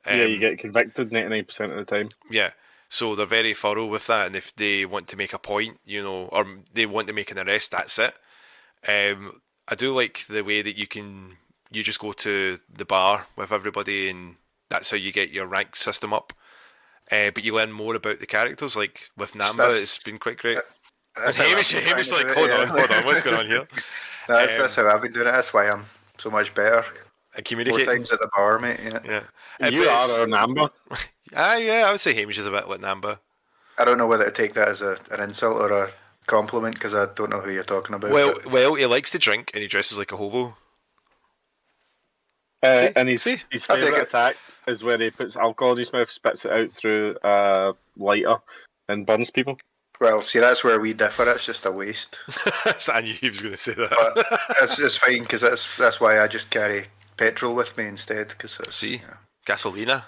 Yeah, you get convicted 99% of the time. Yeah. So they're very thorough with that, and if they want to make a point, or they want to make an arrest, that's it. I do like the way that you just go to the bar with everybody, and that's how you get your rank system up. But you learn more about the characters, like with Namba, it's been quite great. And Hamish like, hold on, what's going on here? That's how I've been doing it. That's why I'm so much better. And More communicating. times at the bar, mate. Yeah. You are our Namba. Yeah, I would say Hamish is a bit like Namba. I don't know whether to take that as an insult or a compliment because I don't know who you're talking about. Well, he likes to drink and he dresses like a hobo. And his favourite attack is where he puts alcohol in his mouth, spits it out through a lighter, and burns people. Well, see, that's where we differ. It's just a waste. I knew he was going to say that. But it's fine because that's why I just carry petrol with me instead. Gasolina.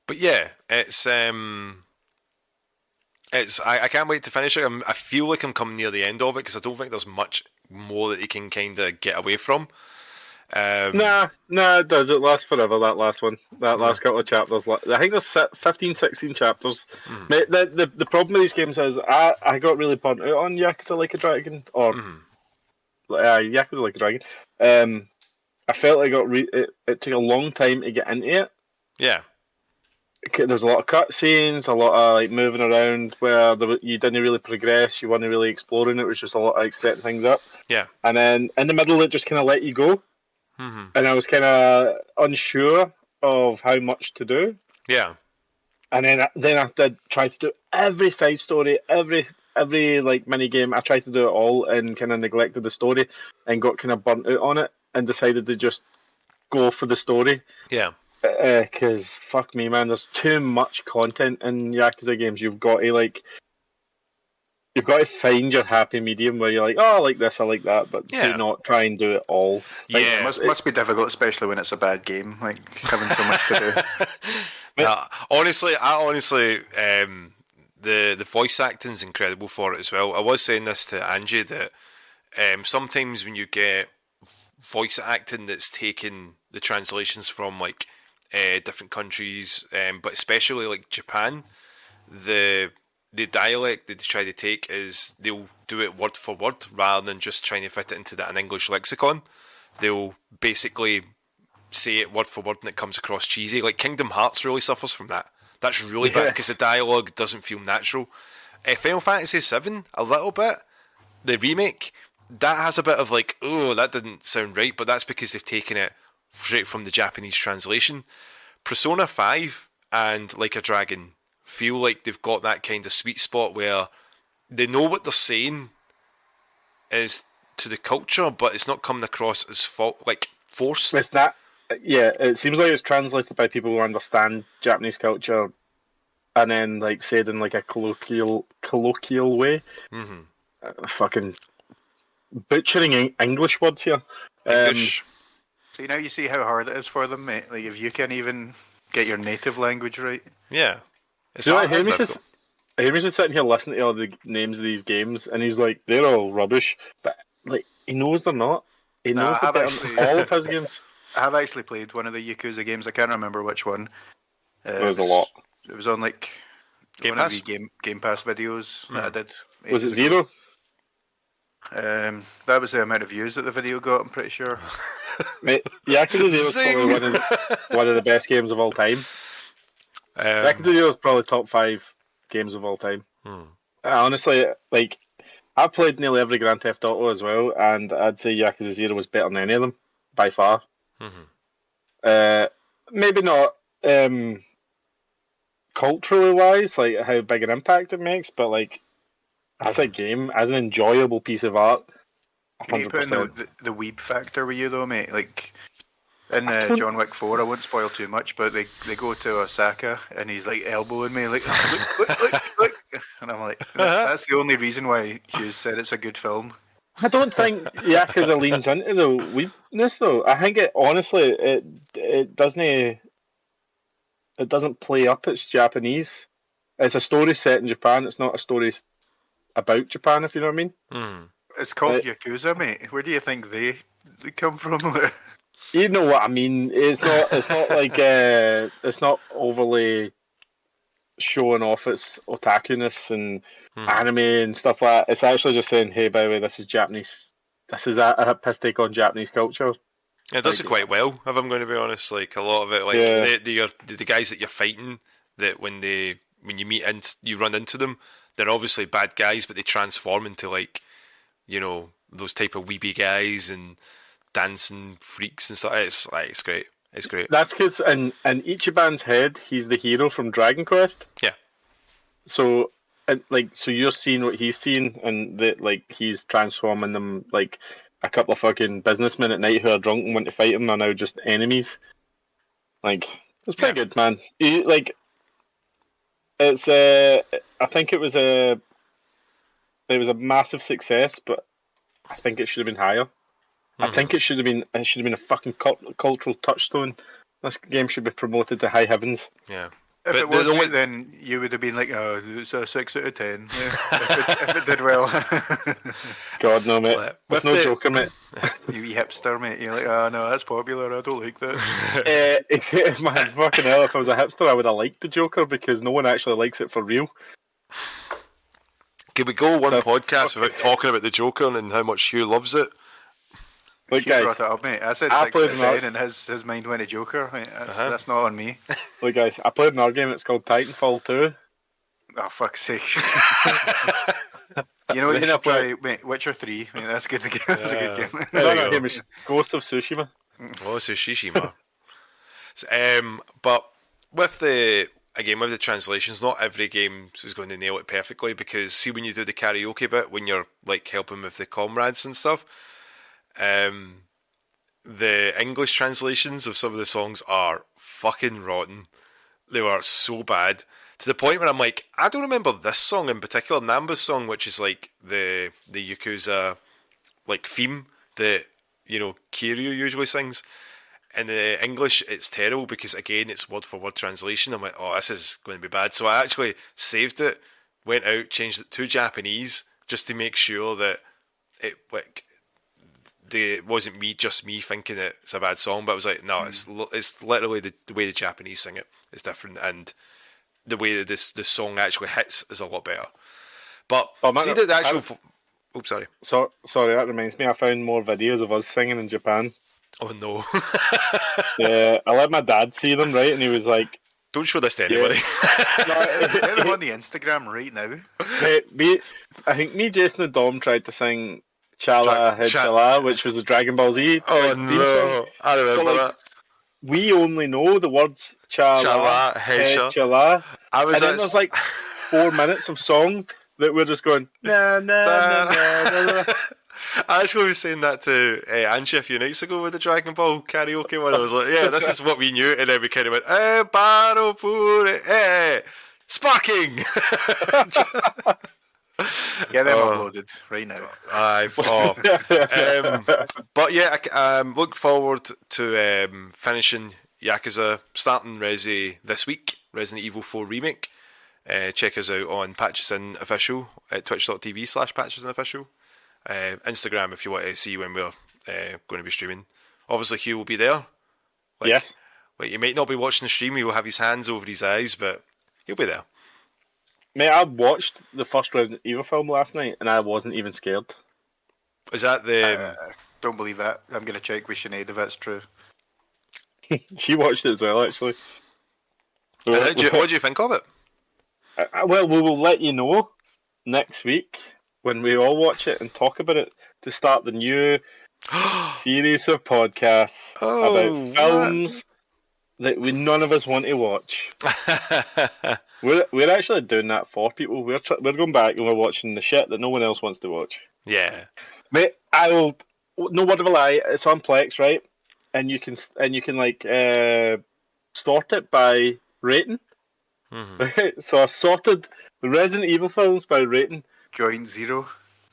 But yeah, it's I can't wait to finish it. I feel like I'm coming near the end of it because I don't think there's much more that you can kind of get away from. Nah, it does. It lasts forever, that last one. That last couple of chapters. I think there's 15, 16 chapters. Mate, the problem with these games is I got really burnt out on Yakuza Like a Dragon, or Yakuza Like a Dragon. I felt like it took a long time to get into it. Yeah. There's a lot of cutscenes, a lot of like moving around where you didn't really progress, you weren't really exploring. It was just a lot of like setting things up. Yeah. And then in the middle, it just kind of let you go. And I was kind of unsure of how much to do. Yeah. And then I did try to do every side story, every like mini game. I tried to do it all and kind of neglected the story and got kind of burnt out on it and decided to just go for the story. Yeah. Because fuck me, man, there's too much content in Yakuza games. You've got to find your happy medium where you're like, oh, I like this, I like that, but do not try and do it all. Like, it must be difficult, especially when it's a bad game, like having so much to do. Honestly, the voice acting's incredible for it as well. I was saying this to Angie that sometimes when you get voice acting that's taken the translations from like different countries, but especially like Japan, the dialect that they try to take is they'll do it word for word rather than just trying to fit it into an English lexicon. They'll basically say it word for word and it comes across cheesy. Like Kingdom Hearts really suffers from that. That's really bad because the dialogue doesn't feel natural. Final Fantasy VII, a little bit. The remake, that has a bit of like, oh, that didn't sound right, but that's because they've taken it straight from the Japanese translation. Persona 5 and Like a Dragon feel like they've got that kind of sweet spot where they know what they're saying is to the culture, but it's not coming across as forced. It's not. Yeah, it seems like it's translated by people who understand Japanese culture, and then like said in like a colloquial way. Fucking butchering English words here. English. See, now you see how hard it is for them, mate. Like if you can't even get your native language right. Yeah. Hamish is sitting here listening to all the names of these games, and he's like, they're all rubbish. But like, he knows they're not. He knows they're better all of his games. I have actually played one of the Yakuza games. I can't remember which one. There's a lot. It was on like Game one Pass? of the Game Pass videos that I did. Was it Zero? That was the amount of views that the video got, I'm pretty sure. Mate, Yakuza Zero is probably one of the best games of all time. Yakuza Zero is probably top 5 games of all time. Honestly, like, I've played nearly every Grand Theft Auto as well, and I'd say Yakuza Zero was better than any of them, by far. Maybe not culturally wise, like how big an impact it makes, but like as a game, as an enjoyable piece of art, 100%. You put in the weeb factor with you though, mate. Like in John Wick 4, I won't spoil too much, but they go to Osaka and he's like elbowing me, like look, and I'm like, that's the only reason why Hugh said it's a good film. I don't think Yakuza leans into the weakness though. I think it honestly it doesn't play up its Japanese. it's a story set in Japan. It's not a story about Japan, if you know what I mean. It's called Yakuza, mate. Where do you think they come from? You know what I mean. It's not. It's not like. It's not overly showing off its otakuness and anime and stuff like that. It's actually just saying, "Hey, by the way, this is Japanese. This is a piss take on Japanese culture." It does it quite well, if I'm going to be honest. Like a lot of it, like the guys that you're fighting, that when you meet and you run into them, they're obviously bad guys, but they transform into like, you know, those type of weeby guys and dancing freaks and stuff. It's great. It's great. That's because in Ichiban's head, he's the hero from Dragon Quest. Yeah. So, so you're seeing what he's seeing, and that like he's transforming them like a couple of fucking businessmen at night who are drunk and want to fight him are now just enemies. Like, it's pretty good, man. It's I think it was a massive success, but I think it should have been higher. I think it should have been a fucking cultural touchstone. This game should be promoted to high heavens. Yeah. If it wasn't, then you would have been like, oh, it's a 6 out of 10. Yeah. if it did well. God, no, mate. With no Joker, mate. You wee hipster, mate. You're like, oh, no, that's popular. I don't like that. Man, fucking hell, if I was a hipster, I would have liked the Joker because no one actually likes it for real. Can we go one podcast without talking about the Joker and how much Hugh loves it? Look, Hugh guys, brought it up, mate. I said 6 out of 10 and his mind went to Joker. Mate. That's not on me. Look, guys, I played another game. It's called Titanfall 2. Oh, fuck's sake. You know what you should play? Mate, Witcher 3. Mate, that's good. That's a good game. That game is Ghost of Tsushima. Oh, Tsushima. But with the translations, not every game is going to nail it perfectly, because see, when you do the karaoke bit, when you're like helping with the comrades and stuff, the English translations of some of the songs are fucking rotten. They were so bad, to the point where I'm like, I don't remember this song in particular, Namba's song, which is like the Yakuza like theme that, you know, Kiryu usually sings. In the English, it's terrible because, again, it's word for word translation. I'm like, oh, this is going to be bad. So I actually saved it, went out, changed it to Japanese just to make sure that it wasn't just me thinking it's a bad song. But I was like, no, it's literally the way the Japanese sing it is different, and the way that the song actually hits is a lot better. But see the actual. Sorry. Sorry, that reminds me. I found more videos of us singing in Japan. Oh no. Yeah, I let my dad see them, right, and he was like, "Don't show this to anybody." Get them on the Instagram right now. I think me, Jason, and Dom tried to sing Chala Head Chala, which was a Dragon Ball Z. Oh no, I remember that. We only know the words Chala Head Chala. Then there's like 4 minutes of song that we're just going na na na na na. I actually was saying that to Angie a few nights ago with the Dragon Ball karaoke one. I was like, yeah, this is what we knew, and then we kind of went, Baro Pure, Sparking! Get them uploaded right now. But yeah, I look forward to finishing Yakuza, starting Resi this week, Resident Evil 4 Remake. Check us out on Patchison Official at twitch.tv/Patchison Official. Instagram if you want to see when we're going to be streaming. Obviously Hugh will be there. Yes. Like, you might not be watching the stream, he will have his hands over his eyes, but he'll be there. Mate, I watched the first Resident Evil film last night and I wasn't even scared. Is that the... don't believe that. I'm going to check with Sinead if that's true. She watched it as well, actually. What do you think of it? Well, we will let you know next week when we all watch it and talk about it, to start the new series of podcasts about films that none of us want to watch. We're actually doing that for people. We're going back and we're watching the shit that no one else wants to watch. Yeah, mate. I will. No word of a lie. It's on Plex, right? And you can like sort it by rating. Mm-hmm. Right? So I sorted the Resident Evil films by rating. Joint 0.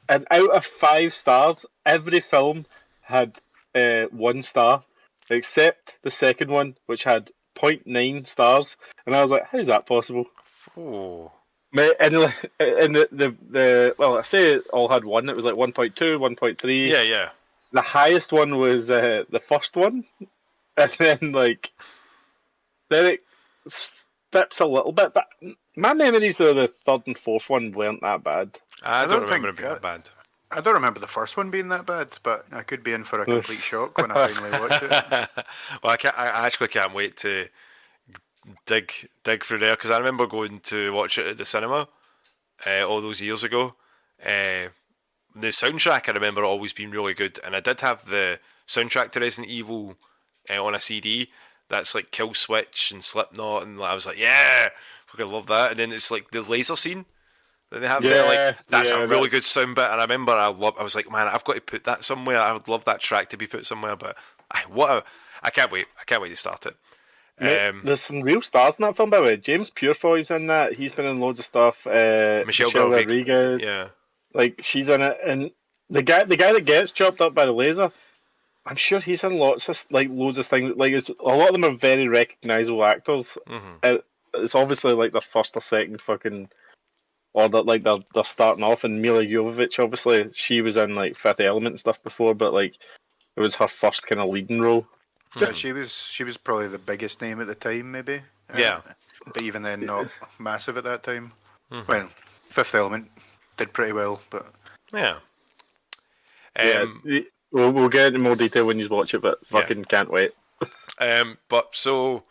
And out of 5 stars, every film had 1 star, except the second one, which had 0.9 stars. And I was like, how's that possible? Oh. And the well, I say it all had one. It was like 1.2, 1.3. Yeah, yeah. The highest one was the first one, and then it steps a little bit. But my memories of the third and fourth one weren't that bad. I don't remember it think- being that bad. I don't remember the first one being that bad, but I could be in for a complete shock when I finally watch it. Well, I actually can't wait to dig through there because I remember going to watch it at the cinema all those years ago. The soundtrack I remember always being really good, and I did have the soundtrack to Resident Evil on a CD. That's like Kill Switch and Slipknot, and I was like, yeah, I love that. And then it's like the laser scene that they have there, like that's a really good sound bit. And I remember I was like, man, I've got to put that somewhere. I would love that track to be put somewhere. But I can't wait. I can't wait to start it. There's some real stars in that film, by the way. James Purefoy's in that. He's been in loads of stuff. Michelle Rodriguez, yeah, like she's in it, and the guy that gets chopped up by the laser, I'm sure he's in loads of things. Like a lot of them are very recognizable actors. Mm-hmm. It's obviously like their first or second fucking, or that like they're starting off. And Mila Jovovich, obviously, she was in like Fifth Element and stuff before, but like it was her first kind of leading role. Just she was probably the biggest name at the time, maybe. Yeah. But even then, not massive at that time. Mm-hmm. Well, Fifth Element did pretty well, but yeah. We'll get into more detail when you watch it, but fucking can't wait. But so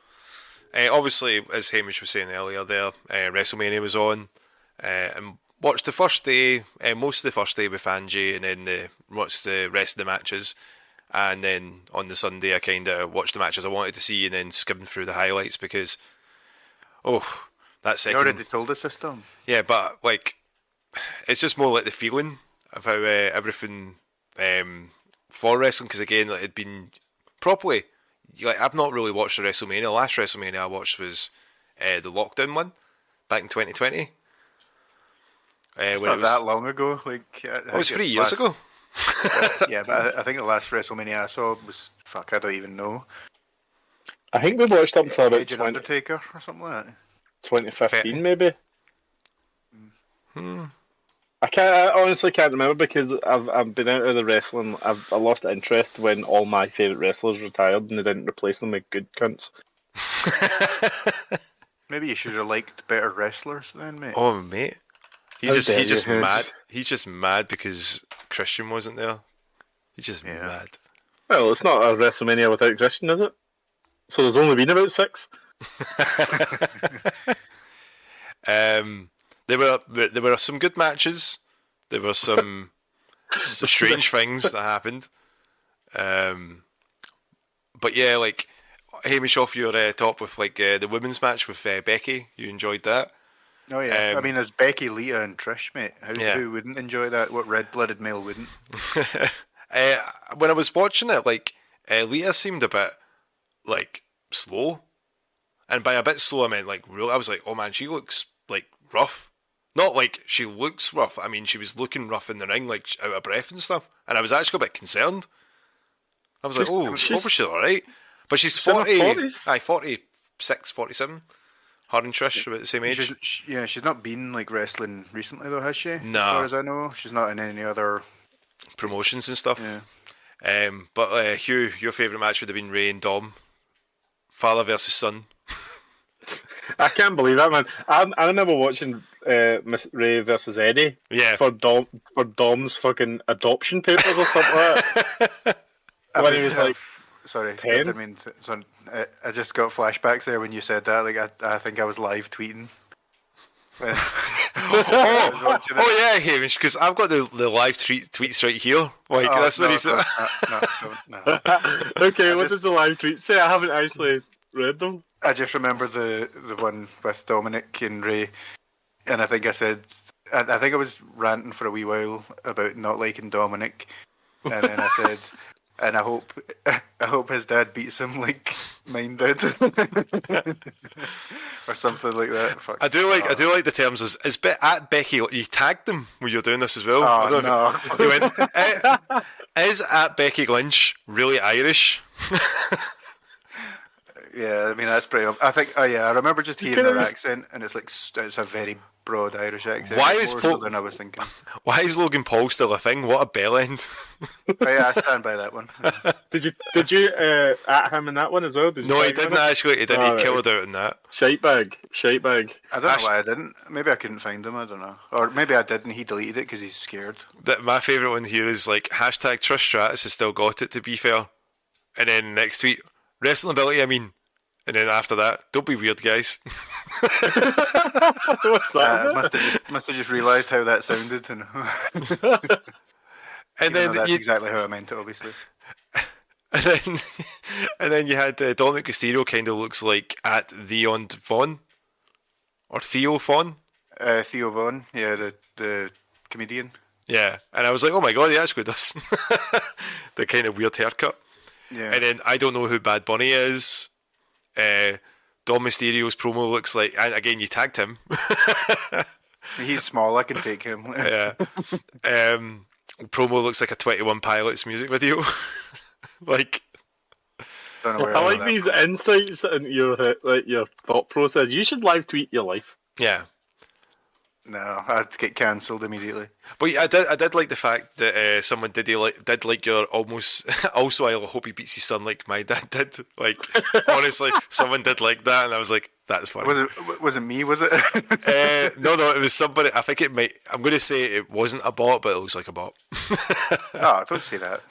obviously, as Hamish was saying earlier, there WrestleMania was on, and watched the first day, most of the first day with Angie, and then watched the rest of the matches. And then on the Sunday, I kind of watched the matches I wanted to see and then skimmed through the highlights because, that second... You already told us this, Tom. Yeah, but, like, it's just more like the feeling of how everything for wrestling, because, again, like, it'd been properly... Like, I've not really watched the WrestleMania. The last WrestleMania I watched was the lockdown one, back in 2020. It's not that long ago. Like, it was 3 years ago. Yeah, but I think the last WrestleMania I saw was I don't even know. I think we watched up until about Undertaker or something like that. 2015, maybe. I honestly can't remember because I've been out of the wrestling. I lost interest when all my favourite wrestlers retired and they didn't replace them with good cunts. Maybe you should have liked better wrestlers then, mate. Oh, mate. He's just mad. He's just mad because Christian wasn't there. He's just mad. Well, it's not a WrestleMania without Christian, is it? So there's only been about 6. There were some good matches. There were some strange things that happened. But yeah, like Hamish, off your top with like the women's match with Becky. You enjoyed that. Oh yeah, I mean, there's Becky, Lita, and Trish, mate. Who wouldn't enjoy that? What red-blooded male wouldn't? When I was watching it, like Lita seemed a bit like slow, and by a bit slow I meant like real. I was like, oh man, she looks like rough. Not like she looks rough. I mean, she was looking rough in the ring, like out of breath and stuff. And I was actually a bit concerned. I was like, was she alright? But she's 40, 46, 47. Her and Trish about the same age. She's not been like wrestling recently though, has she? No. As far as I know, she's not in any other promotions and stuff. Yeah. But Hugh, your favourite match would have been Ray and Dom, father versus son. I can't believe that, man. I remember watching Miss Ray versus Eddie. Yeah. For Dom's fucking adoption papers or something like that. When he was like. Sorry, 10? I mean, I just got flashbacks there when you said that. Like, I think I was live tweeting. Yeah, Hamish, because I've got the live tweets right here. Like, that's the reason. No. Okay, what does the live tweet say? I haven't actually read them. I just remember the one with Dominic and Ray, and I think I said, I think I was ranting for a wee while about not liking Dominic, and then I said, and I hope his dad beats him like mine did, or something like that. Fuck. I do like the terms as at Becky. You tagged them when you're doing this as well. Oh, no. You went, is at Becky Lynch really Irish? Yeah, I mean that's pretty. I think. Oh yeah, I remember just hearing could've her just- accent, and it's like it's a very broad Irish accent. Why more is so Paul- than I was thinking? Why is Logan Paul still a thing? What a bell end. Oh, yeah, I stand by that one. Did you at him in that one as well? Did you No, he tag him in didn't it? actually. He didn't. Oh, He right. killed out in that. Shite bag. I don't know why I didn't. Maybe I couldn't find him. I don't know. Or maybe I did and he deleted it because he's scared. My favourite one here is like hashtag Trish Stratus has still got it, to be fair. And then next tweet, wrestling ability, I mean. And then after that, don't be weird, guys. What's that? Must have just realised how that sounded. And And then that's exactly how I meant it, obviously. and then you had Dominic Mysterio kind of looks like at Theon Vaughn or Theo Vaughn. Theo Vaughn, yeah, the comedian. Yeah, and I was like, oh my god, he actually does. The kind of weird haircut. Yeah. And then I don't know who Bad Bunny is. Dom Mysterio's promo looks like, and again, you tagged him. He's small. I can take him. Yeah. Promo looks like a 21 Pilots music video. Like, Don't know where I all like that these from. insights into your thought process. You should live tweet your life. yeah. No, I'd get cancelled immediately. But yeah, I did like the fact that someone did like your almost. Also, I hope he beats his son like my dad did. Like, honestly, someone did like that, and I was like, that's funny. Was it me? Was it? No, it was somebody. I think it might. I'm going to say it wasn't a bot, but it looks like a bot. Oh, don't say that.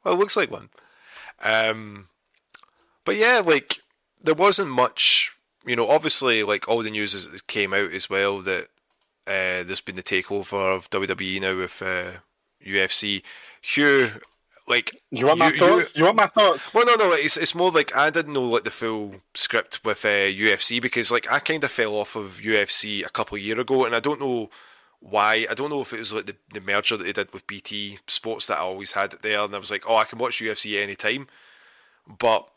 Well, it looks like one. But yeah, like there wasn't much. You know, obviously, like all the news came out as well that there's been the takeover of WWE now with UFC. Hugh, like You want my thoughts? You want my thoughts? Well, no. It's more like I didn't know like the full script with UFC because like I kind of fell off of UFC a couple of years ago, and I don't know why. I don't know if it was like the merger that they did with BT Sports that I always had it there, and I was like, oh, I can watch UFC anytime, but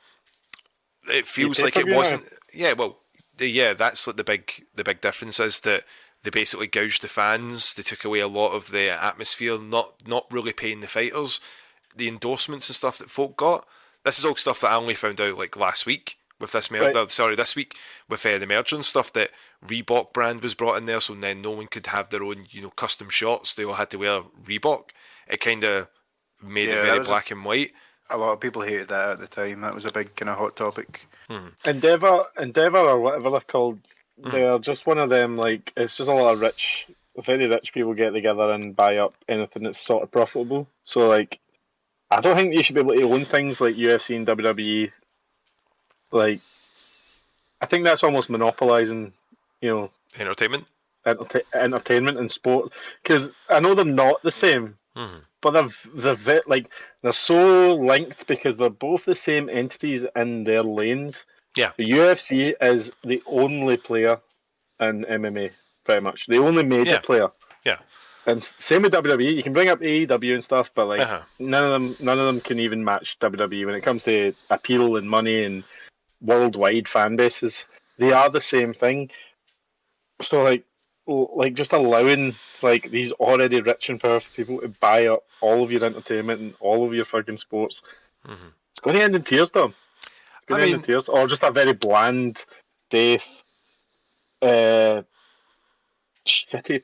it feels like it wasn't. Yeah, well, that's like the big difference is that they basically gouged the fans. They took away a lot of the atmosphere, not really paying the fighters. The endorsements and stuff that folk got. This is all stuff that I only found out like last week with this this week with the merger and stuff that Reebok brand was brought in there, so then no one could have their own custom shots. They all had to wear Reebok. It kind of made it very black and white. A lot of people hated that at the time. That was a big kind of hot topic. Endeavour or whatever they're called. They're just one of them. Like it's just a lot of very rich people get together and buy up anything that's sort of profitable. So like, I don't think you should be able to own things like UFC and WWE. Like, I think that's almost monopolizing, Entertainment. entertainment and sport. Because I know they're not the same, but they're so linked because they're both the same entities in their lanes. Yeah. The UFC is the only player in MMA, pretty much. The only major player. Yeah. And same with WWE. You can bring up AEW and stuff, but like none of them can even match WWE when it comes to appeal and money and worldwide fan bases. They are the same thing. So like just allowing like these already rich and powerful people to buy up all of your entertainment and all of your fucking sports. It's going to end in tears, though. It's going to end in tears, or just a very bland, deaf, shitty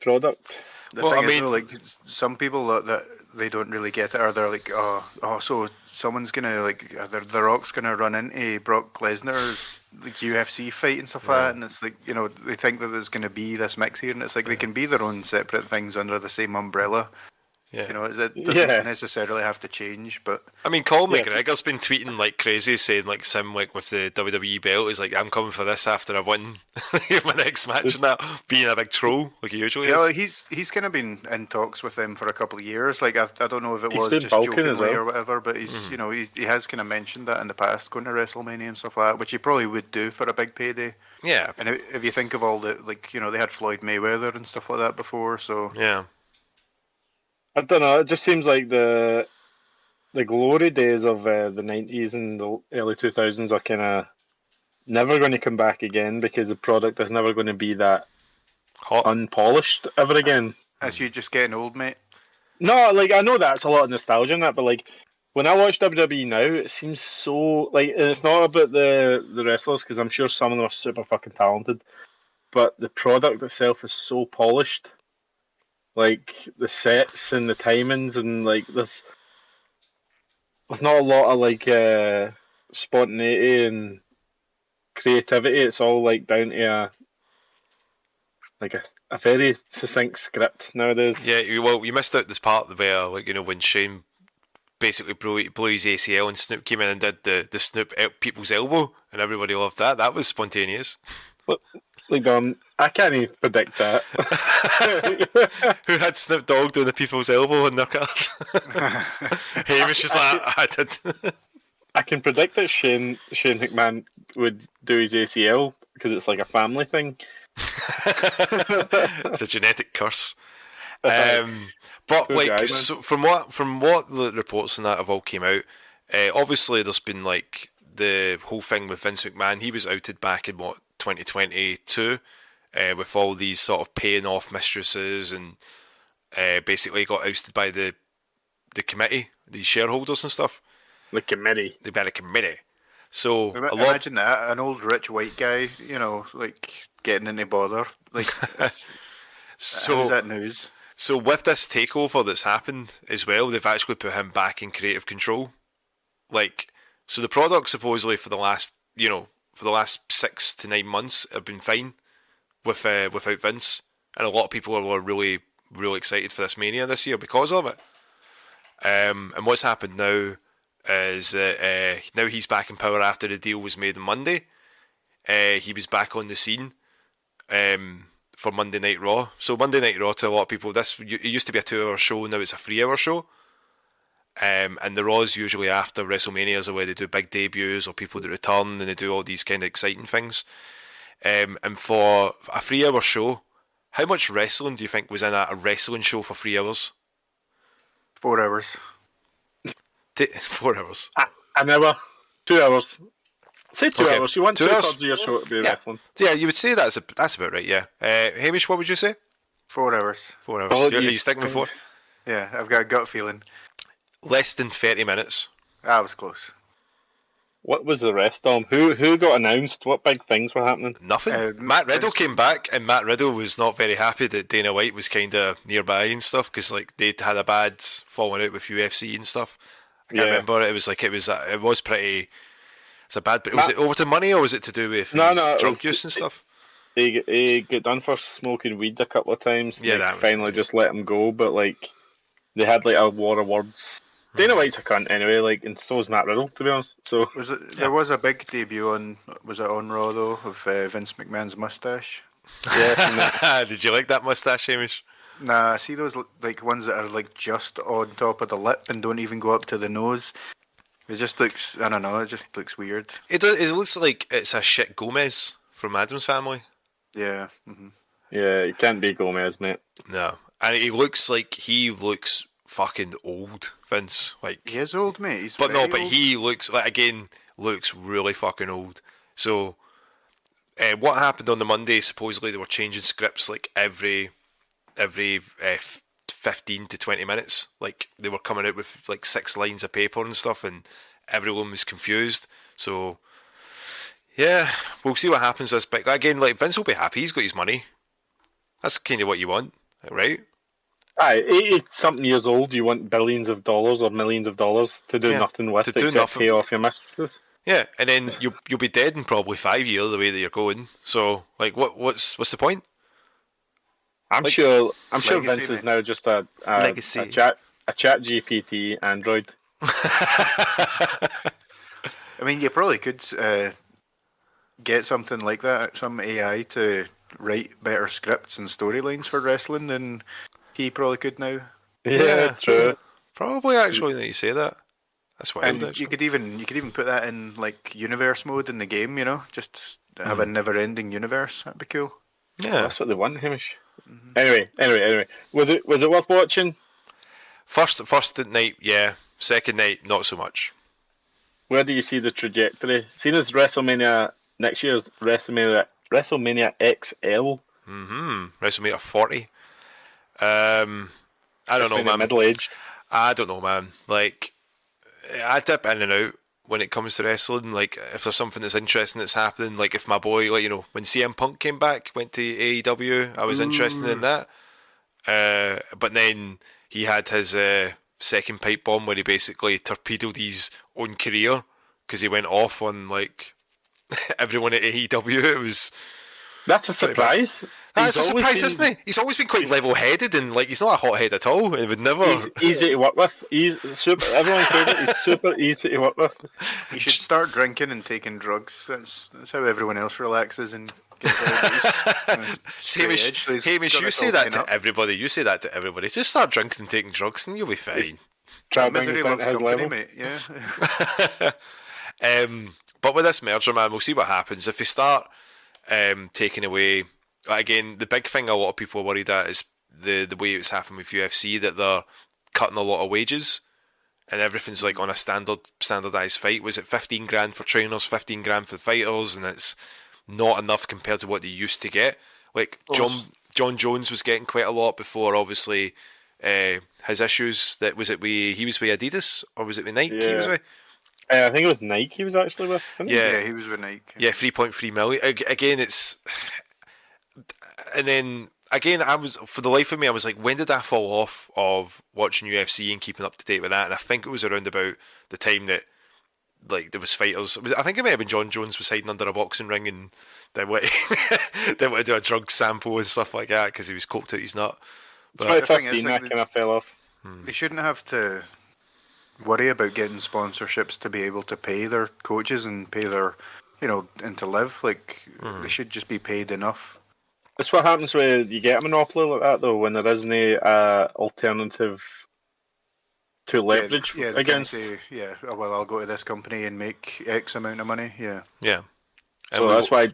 product. The thing is, though, like some people that they don't really get it, or they're like, oh, so someone's gonna like, the Rock's gonna run into Brock Lesnar's like UFC fight and stuff like that, and it's like they think that there's gonna be this mix here, and it's like they can be their own separate things under the same umbrella. Yeah. It doesn't necessarily have to change, but I mean, Colin McGregor's been tweeting like crazy, saying like Sim like with the WWE belt is like, I'm coming for this after I win my next match, and that being a big troll like he usually is. He's kind of been in talks with them for a couple of years. Like I don't know if it was just bulking jokingly or whatever, but he's he has kind of mentioned that in the past, going to WrestleMania and stuff like that, which he probably would do for a big payday. Yeah. And if you think of all the they had Floyd Mayweather and stuff like that before, so yeah. I don't know. It just seems like the glory days of the 90s and the early 2000s are kind of never going to come back again because the product is never going to be that unpolished ever again. As you just getting old, mate. No, like I know that's a lot of nostalgia in that, but like when I watch WWE now, it seems so like, and it's not about the wrestlers because I'm sure some of them are super fucking talented, but the product itself is so polished. Like the sets and the timings and like there's not a lot of like spontaneity and creativity. It's all like down to a very succinct script nowadays. Yeah, you missed out this part where, like, when Shane basically blew his ACL and Snoop came in and did the Snoop people's elbow, and everybody loved that. That was spontaneous. But like, I can't even predict that. Who had Snoop Dogg doing the people's elbow in their card? Hamish is like, I did. I can predict that Shane McMahon would do his ACL because it's like a family thing. It's a genetic curse. But like, guy, so from what the reports and that have all came out, obviously there's been like the whole thing with Vince McMahon. He was outed back in 2022, with all these sort of paying off mistresses, and basically got ousted by the committee, the shareholders and stuff. The committee. They had a committee. So imagine that, an old rich white guy, like getting into bother. Like, so how's that news? So with this takeover that's happened as well, they've actually put him back in creative control. Like, so the product supposedly for the last 6 to 9 months have been fine without Vince, and a lot of people are really, really excited for this Mania this year because of it. And what's happened now is that now he's back in power after the deal was made on Monday. He was back on the scene for Monday Night Raw. So Monday Night Raw, to a lot of people, it used to be a 2-hour show, now it's a 3-hour show. And the Raws usually after WrestleManias are where they do big debuts or people that return and they do all these kind of exciting things. And for a 3-hour show, how much wrestling do you think was in a wrestling show for 3 hours? 4 hours. 4 hours. An hour. 2 hours. Say 2 hours. You want 2 hours? 2/3 of your show to be wrestling. Yeah, you would say that's about right, yeah. Hamish, what would you say? 4 hours. 4 hours. Are you sticking with 4? Yeah, I've got a gut feeling. Less than 30 minutes. That was close. What was the rest, Dom? Who got announced? What big things were happening? Nothing. Matt Riddle came back, and Matt Riddle was not very happy that Dana White was kind of nearby and stuff, because like they'd had a bad falling out with UFC and stuff. I can't remember. It was pretty. It's a bad. Was it over to money, or was it to do with drug use and stuff? He got done for smoking weed a couple of times. Yeah, that finally just let him go. But like, they had like a war of words. Dana White's a cunt anyway, like, and so is Matt Riddle, to be honest. So there was a big debut on Raw though of Vince McMahon's mustache. Yeah. Did you like that mustache, Hamish? Nah, see those like ones that are like just on top of the lip and don't even go up to the nose. It just looks, I don't know, it just looks weird. It looks like it's a shit Gomez from Addams Family. Yeah. Mm-hmm. Yeah, it can't be Gomez, mate. No, and he looks fucking old, Vince. Like, he is old, mate. But he looks looks really fucking old. So, what happened on the Monday? Supposedly they were changing scripts like every 15 to 20 minutes. Like, they were coming out with like 6 lines of paper and stuff, and everyone was confused. So, yeah, we'll see what happens this. But again, like, Vince will be happy. He's got his money. That's kind of what you want, right? Aye, 80-something years old, you want billions of dollars or millions of dollars to do nothing with, except pay off your mistresses. Yeah, and then you'll be dead in probably 5 years the way that you're going. So, like, what's the point? I'm sure Vince is now just a chat GPT android. I mean, you probably could get something like that, some AI to write better scripts and storylines for wrestling than he probably could now. Yeah, true. Probably, actually, that you say that. That's wild. And actually. you could even put that in like universe mode in the game. Just have a never-ending universe. That'd be cool. Yeah, that's what they want, Hamish. Mm-hmm. Anyway, was it worth watching? First night, yeah. Second night, not so much. Where do you see the trajectory? Seeing as WrestleMania next year's WrestleMania XL. WrestleMania 40. I don't know, man. Middle-aged. I don't know, man. Like, I dip in and out when it comes to wrestling. Like, if there's something that's interesting that's happening, like if my boy, like, when CM Punk came back, went to AEW, I was interested in that. But then he had his second pipe bomb where he basically torpedoed his own career because he went off on like everyone at AEW. It was That's a surprise. That's a surprise, isn't he? He's always been quite level-headed and like he's not a hothead at all. He would never. He's easy to work with. He's super. Everyone says it. He's super easy to work with. He should start drinking and taking drugs. That's how everyone else relaxes and gets Hamish, you say that to everybody. You say that to everybody. Just start drinking and taking drugs, and you'll be fine. Try bring it down loves to his company, level. mate. Yeah. But with this merger, man, we'll see what happens. If they start taking away, again, the big thing a lot of people are worried at is the way it's happened with UFC, that they're cutting a lot of wages and everything's like on a standardized fight. Was it 15 grand for trainers, 15 grand for fighters, and it's not enough compared to what they used to get. Like John Jones was getting quite a lot before, obviously, his issues. He was with Adidas, or was it with Nike? Yeah. He was with? I think it was Nike he was actually with. Yeah, he was with Nike. Yeah, 3.3 million. Again, it's, and then again, I was, for the life of me, I was like, when did I fall off of watching UFC and keeping up to date with that? And I think it was around about the time that like there was fighters. I think it might have been John Jones was hiding under a boxing ring and didn't want to do a drug sample and stuff like that because he was coked out his nut. But About 15, that kind of fell off. They shouldn't have to worry about getting sponsorships to be able to pay their coaches and pay their, and to live. Like, they should just be paid enough. That's what happens when you get a monopoly like that, though, when there isn't a alternative to leverage they against. can't say, well, I'll go to this company and make X amount of money. Yeah. Yeah. So that's why.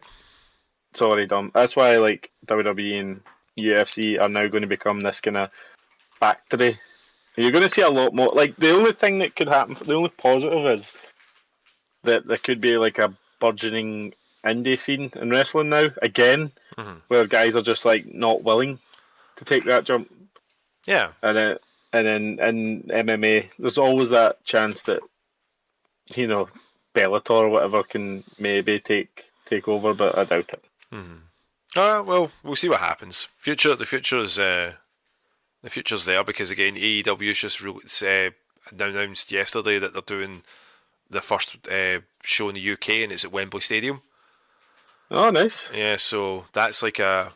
Sorry, Dom. That's why like WWE and UFC are now going to become this kind of factory. You're going to see a lot more. Like the only thing that could happen, the only positive is that there could be like a burgeoning indie scene in wrestling now again, where guys are just like not willing to take that jump. Yeah. And then in MMA, there's always that chance that Bellator or whatever can maybe take over, but I doubt it. Well, we'll see what happens. The future's there because again, AEW's just announced yesterday that they're doing the first show in the UK and it's at Wembley Stadium. Oh, nice. Yeah, so that's a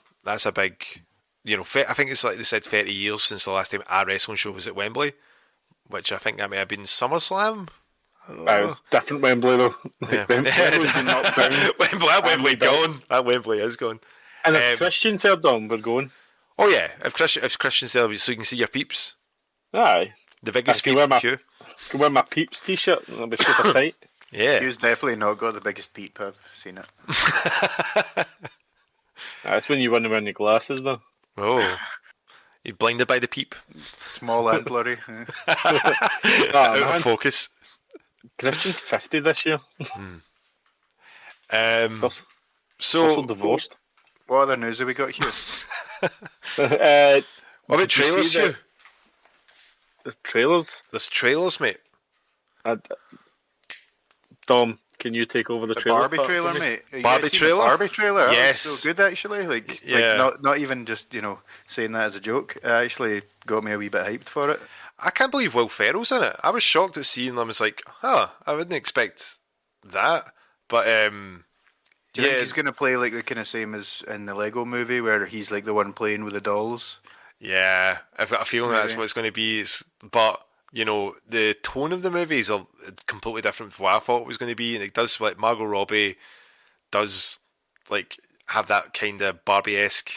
big, I think it's like they said 30 years since the last time a wrestling show was at Wembley, which I think that may have been SummerSlam. It was different Wembley though. Yeah. Wembley's been knocked down. Wembley gone. That Wembley is gone. And if Christian's there, Dom, we're going. Oh yeah, if Christian's there, so you can see your peeps. Aye. The biggest peep, Hugh. I can wear my peeps t-shirt and it'll be super tight. Yeah. Hugh's definitely not got the biggest peep. I've seen it. That's when you want to wear your glasses though. Oh. You're blinded by the peep. Small and blurry. Out of focus. Christian's 50 this year. So divorced. What other news have we got, Hugh? What about trailers, Hugh? There's trailers. There's trailers, mate. Dom, can you take over the trailer? Barbie trailer, mate. Barbie trailer? Barbie trailer. Yes. So good, actually. Like not even just saying that as a joke. It actually got me a wee bit hyped for it. I can't believe Will Ferrell's in it. I was shocked at seeing them. I was like, I wouldn't expect that. But Do you think he's going to play like the kind of same as in the Lego movie where he's like the one playing with the dolls? Yeah, I've got a feeling that's what it's going to be. But the tone of the movies are completely different from what I thought it was going to be, and it does like Margot Robbie does like have that kind of Barbie-esque.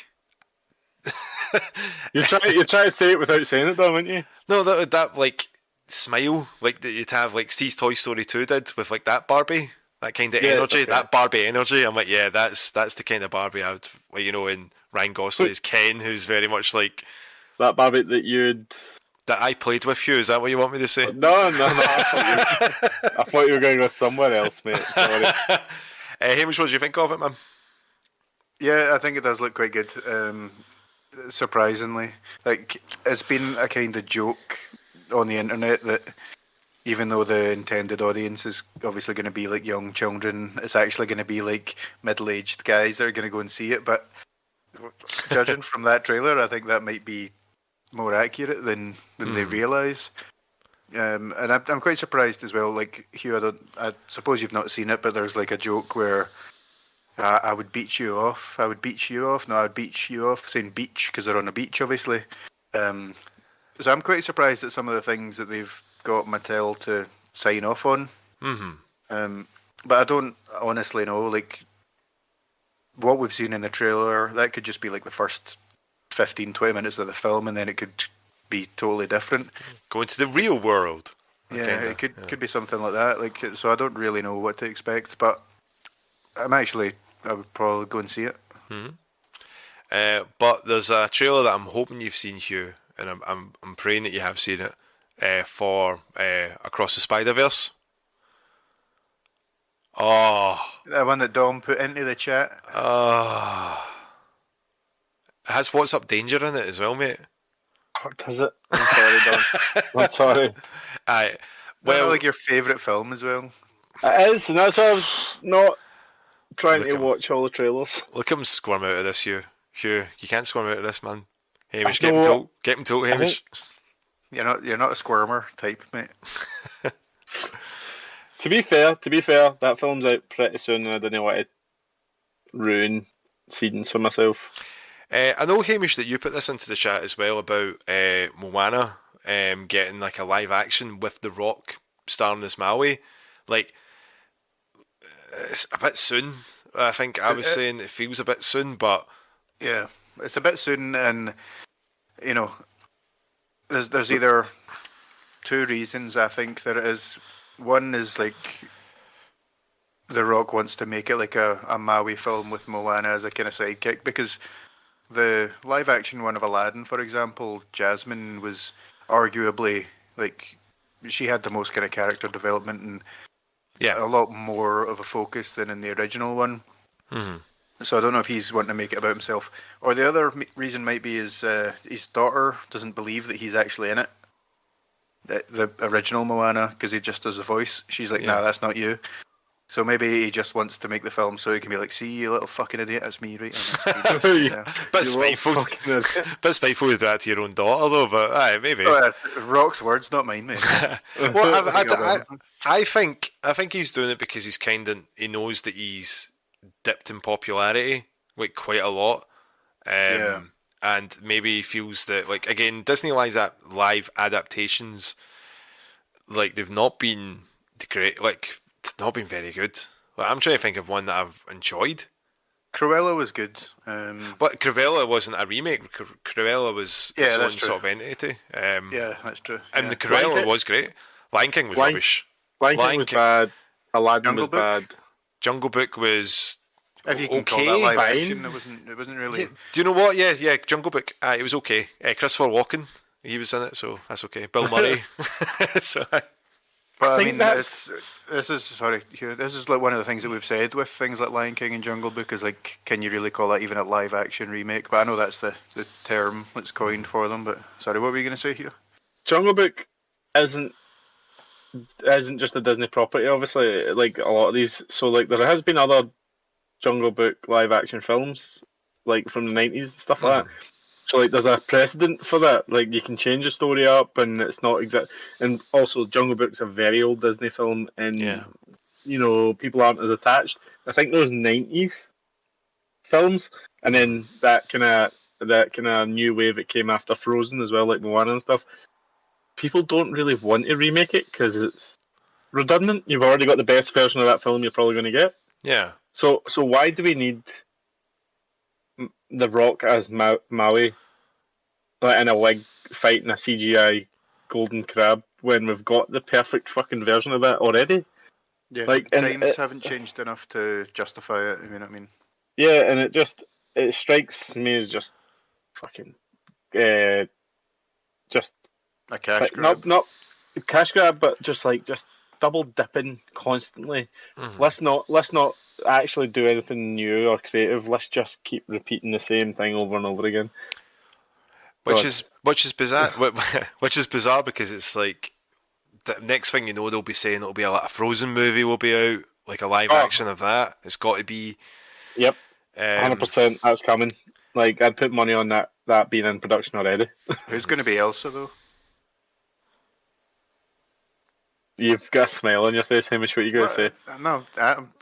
You're trying to say it without saying it, though, aren't you? No, that like smile like that you'd have like Steve's Toy Story 2 did with like that Barbie. That kind of energy, that Barbie energy. I'm like, yeah, that's the kind of Barbie I would, and Ryan Gosling is Ken, who's very much like that Barbie that I played with you. Is that what you want me to say? No. I thought you were going with somewhere else, mate. Sorry. Hamish, what do you think of it, man? Yeah, I think it does look quite good. Surprisingly, like it's been a kind of joke on the internet that even though the intended audience is obviously going to be like young children, it's actually going to be like middle-aged guys that are going to go and see it. But judging from that trailer, I think that might be more accurate than they realise. And I'm quite surprised as well. Like Hugh, I suppose you've not seen it, but there's like a joke where I would beat you off. I would beat you off. No, I would beat you off. Saying beach because they're on a beach, obviously. So I'm quite surprised at some of the things that they've got Mattel to sign off on. But I don't honestly know. Like what we've seen in the trailer, that could just be like the first 15-20 minutes of the film, and then it could be totally different. Go into the real world. Yeah, it could be something like that. Like, so I don't really know what to expect, but I would probably go and see it. But there's a trailer that I'm hoping you've seen, Hugh, and I'm praying that you have seen it for Across the Spider-Verse. Oh, The one that Dom put into the chat. It has What's Up Danger in it as well, mate. Oh, does it? I'm sorry, Dom. I'm sorry. Well, like your favourite film as well. It is, and that's why I was not trying to watch all the trailers. Look at him squirm out of this, Hugh. Hugh, you can't squirm out of this, man. Hamish, get him told, Hamish. You're not a squirmer type, mate. To be fair, that film's out pretty soon, and I didn't want to ruin scenes for myself. I know, Hamish, that you put this into the chat as well about Moana getting like a live action with The Rock starring as Maui. Like, it's a bit soon. I think I was saying it feels a bit soon, but yeah, it's a bit soon, and you know, there's either two reasons I think that it is. One is like The Rock wants to make it like a Maui film with Moana as a kind of sidekick, because the live action one of Aladdin, for example, Jasmine was arguably like she had the most kind of character development and a lot more of a focus than in the original one. So I don't know if he's wanting to make it about himself, or the other reason might be his daughter doesn't believe that he's actually in it, the original Moana, because he just does the voice. She's like, nah, that's not you. So maybe he just wants to make the film so he can be like, see, you little fucking idiot, that's me right on this. Bit spiteful to do that to your own daughter, though, but maybe. Rock's words, not mine, mate. Well, I think he's doing it because he knows that he's dipped in popularity like quite a lot. And maybe he feels that, like, again, Disney live adaptations, like, they've not been great, like, it's not been very good. Like, I'm trying to think of one that I've enjoyed. Cruella was good. But Cruella wasn't a remake. Cruella was its own sort of entity. Yeah, that's true. And the Cruella was great. Lion King was rubbish. Lion King was bad. Aladdin was bad. Jungle Book was if you can call that live action, it wasn't really. Yeah, do you know what? Yeah, Jungle Book. It was okay. Christopher Walken, he was in it, so that's okay. Bill Murray. So. But I mean, this is like one of the things that we've said with things like Lion King and Jungle Book is like, can you really call that even a live action remake? But I know that's the term that's coined for them. But sorry, what were you going to say here? Jungle Book isn't just a Disney property, obviously. Like a lot of these, so like there has been other Jungle Book live action films, like from the 90s and stuff like that. So like there's a precedent for that. Like you can change the story up, and it's not exact. And also, Jungle Book's a very old Disney film, and you know people aren't as attached. I think those 90s films, and then that kind of new wave that came after Frozen as well, like Moana and stuff. People don't really want to remake it because it's redundant. You've already got the best version of that film you're probably going to get. Yeah. So why do we need The Rock as Maui, like in a wig fighting a CGI golden crab when we've got the perfect fucking version of that already? Yeah, like times haven't changed enough to justify it. You know what I mean? Yeah, and it strikes me as just fucking just a cash grab. Not cash grab, but just double dipping constantly. Let's not actually do anything new or creative. Let's just keep repeating the same thing over and over again. Which is bizarre. Which is bizarre because it's like the next thing you know, they'll be saying it'll be a Frozen movie will be out, like a live action of that. It's got to be. Yep, 100%. That's coming. Like, I'd put money on that being in production already. Who's going to be Elsa though? You've got a smile on your face, Hamish. What are you going to say? No,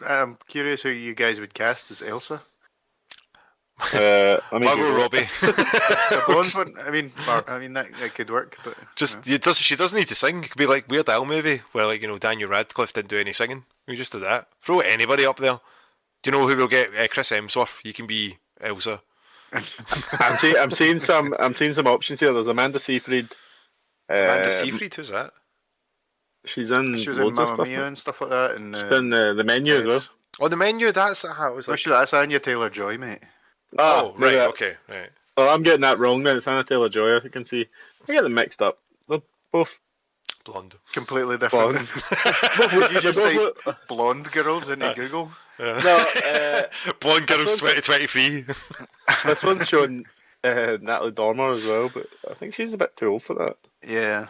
I'm curious who you guys would cast as Elsa. Let me Margot Robbie. The blonde one. I mean that could work, but She doesn't need to sing. It could be like Weird Al movie where, like, Daniel Radcliffe didn't do any singing. We just did that. Throw anybody up there. Do you know who we'll get? Chris Hemsworth. You can be Elsa. I'm seeing some options here. There's Amanda Seyfried. Amanda Seyfried. Who's that? She was in loads of Mamma stuff. Mia and stuff like that. And she's in the Menu as well. Oh, the Menu. That's how it was. Like... That's Anya Taylor-Joy, mate. Oh, right. Okay, right. Well, I'm getting that wrong then. It's Anna Taylor-Joy. I can see. I get them mixed up. They're both blonde. Completely different. Would you just type blonde girls into Google? No, blonde girls 2023. This one's showing Natalie Dormer as well, but I think she's a bit too old for that. Yeah.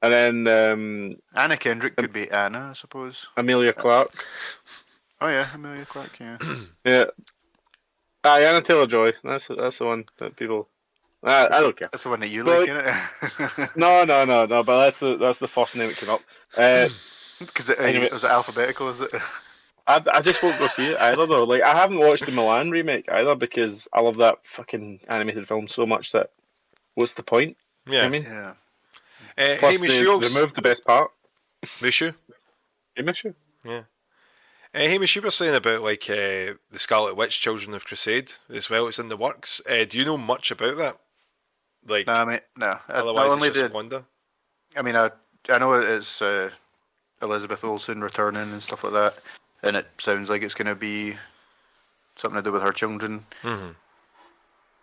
And then Anna Kendrick could be Anna, I suppose. Amelia Clark. Oh yeah, Amelia Clark. Yeah. Yeah. Anna Taylor-Joy. That's the one that people. I don't care. That's the one that you like, innit? No. But that's the first name that came up. Because anyway, was it alphabetical? Is it? I just won't go see it either though. Like, I haven't watched the Milan remake either because I love that fucking animated film so much that what's the point? Yeah. You know what I mean? Yeah. Plus, hey, they removed the best part. Mushu? Hey, Mushu? Yeah. Hamish, you were saying about like the Scarlet Witch, Children of Crusade as well. It's in the works. Do you know much about that? Like, nah, mate, no. Otherwise, it's just wonder. I mean, I know it's Elizabeth Olsen returning and stuff like that, and it sounds like it's going to be something to do with her children. Mm-hmm.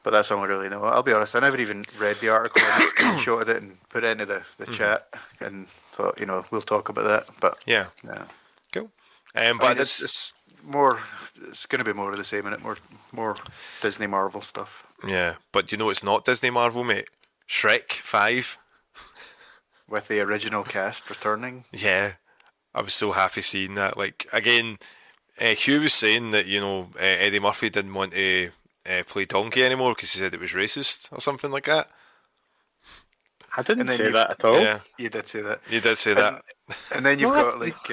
But that's all I really know. I'll be honest, I never even read the article. I just shot it and put it into the chat and thought, we'll talk about that. But yeah. Cool. But it's more. It's going to be more of the same, innit? More Disney Marvel stuff. Yeah, but it's not Disney Marvel, mate. Shrek 5 with the original cast returning. Yeah, I was so happy seeing that. Like, again, Hugh was saying that Eddie Murphy didn't want to play Donkey anymore because he said it was racist or something like that. I didn't say that at all. Yeah, you did say that. You did say that. And then you've got like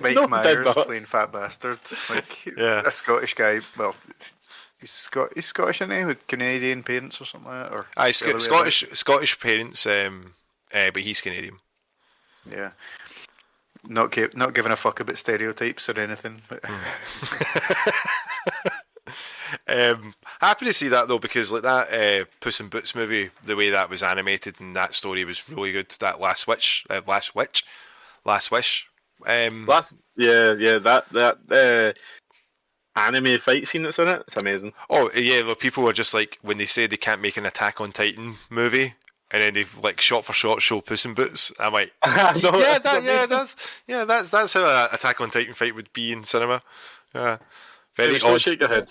Mike Myers playing Fat Bastard, like a Scottish guy. Well, he's Scottish, isn't he, with Canadian parents or something like that? Or Scottish parents, but he's Canadian. Yeah. Not giving a fuck about stereotypes or anything. Happy to see that though, because like that Puss in Boots movie, the way that was animated and that story was really good. That Last Wish. That anime fight scene that's in it, it's amazing. Oh yeah, well, people were just like, when they say they can't make an Attack on Titan movie, and then they've like shot for shot show Puss in Boots. I'm like, that's how an Attack on Titan fight would be in cinema. Yeah, very odd. Shake your head.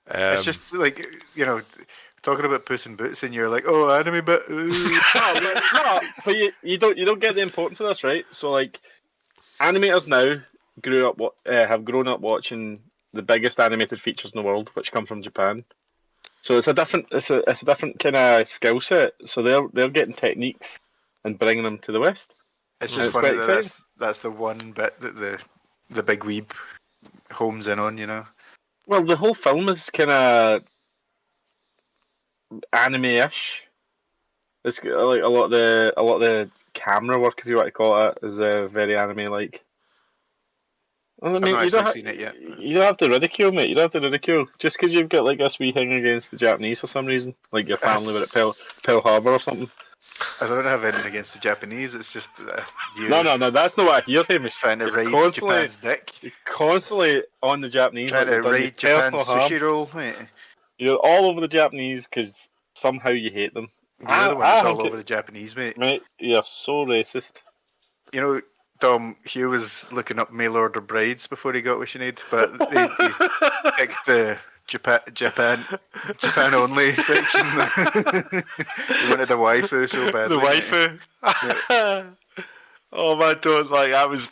It's just like talking about Puss in Boots, and you're like, oh, anime bit. No, but you don't get the importance of this, right? So like, animators now have grown up watching the biggest animated features in the world, which come from Japan. So it's a different kind of skill set. So they're getting techniques and bringing them to the West. It's just funny that that's the one bit that the big weeb homes in on, Well, the whole film is kind of anime-ish. It's like a lot of the camera work, if you want to call it, is very anime-like. I mean, I've not actually seen it yet. You don't have to ridicule, mate. You don't have to ridicule. Just because you've got like this wee thing against the Japanese for some reason, like your family were at Pearl Harbor or something. I don't have anything against the Japanese. It's just you. No. That's not what I hear, Hamish. Trying to raid Japan's dick. You're constantly on the Japanese. Trying to raid Japan's sushi roll, mate. You're all over the Japanese because somehow you hate them. You're the one that's all over the Japanese, mate. Mate, you're so racist. Tom, Hugh was looking up mail order brides before he got what she need, but he picked the Japan only section. He wanted the waifu so badly. The waifu. Oh man, don't like that was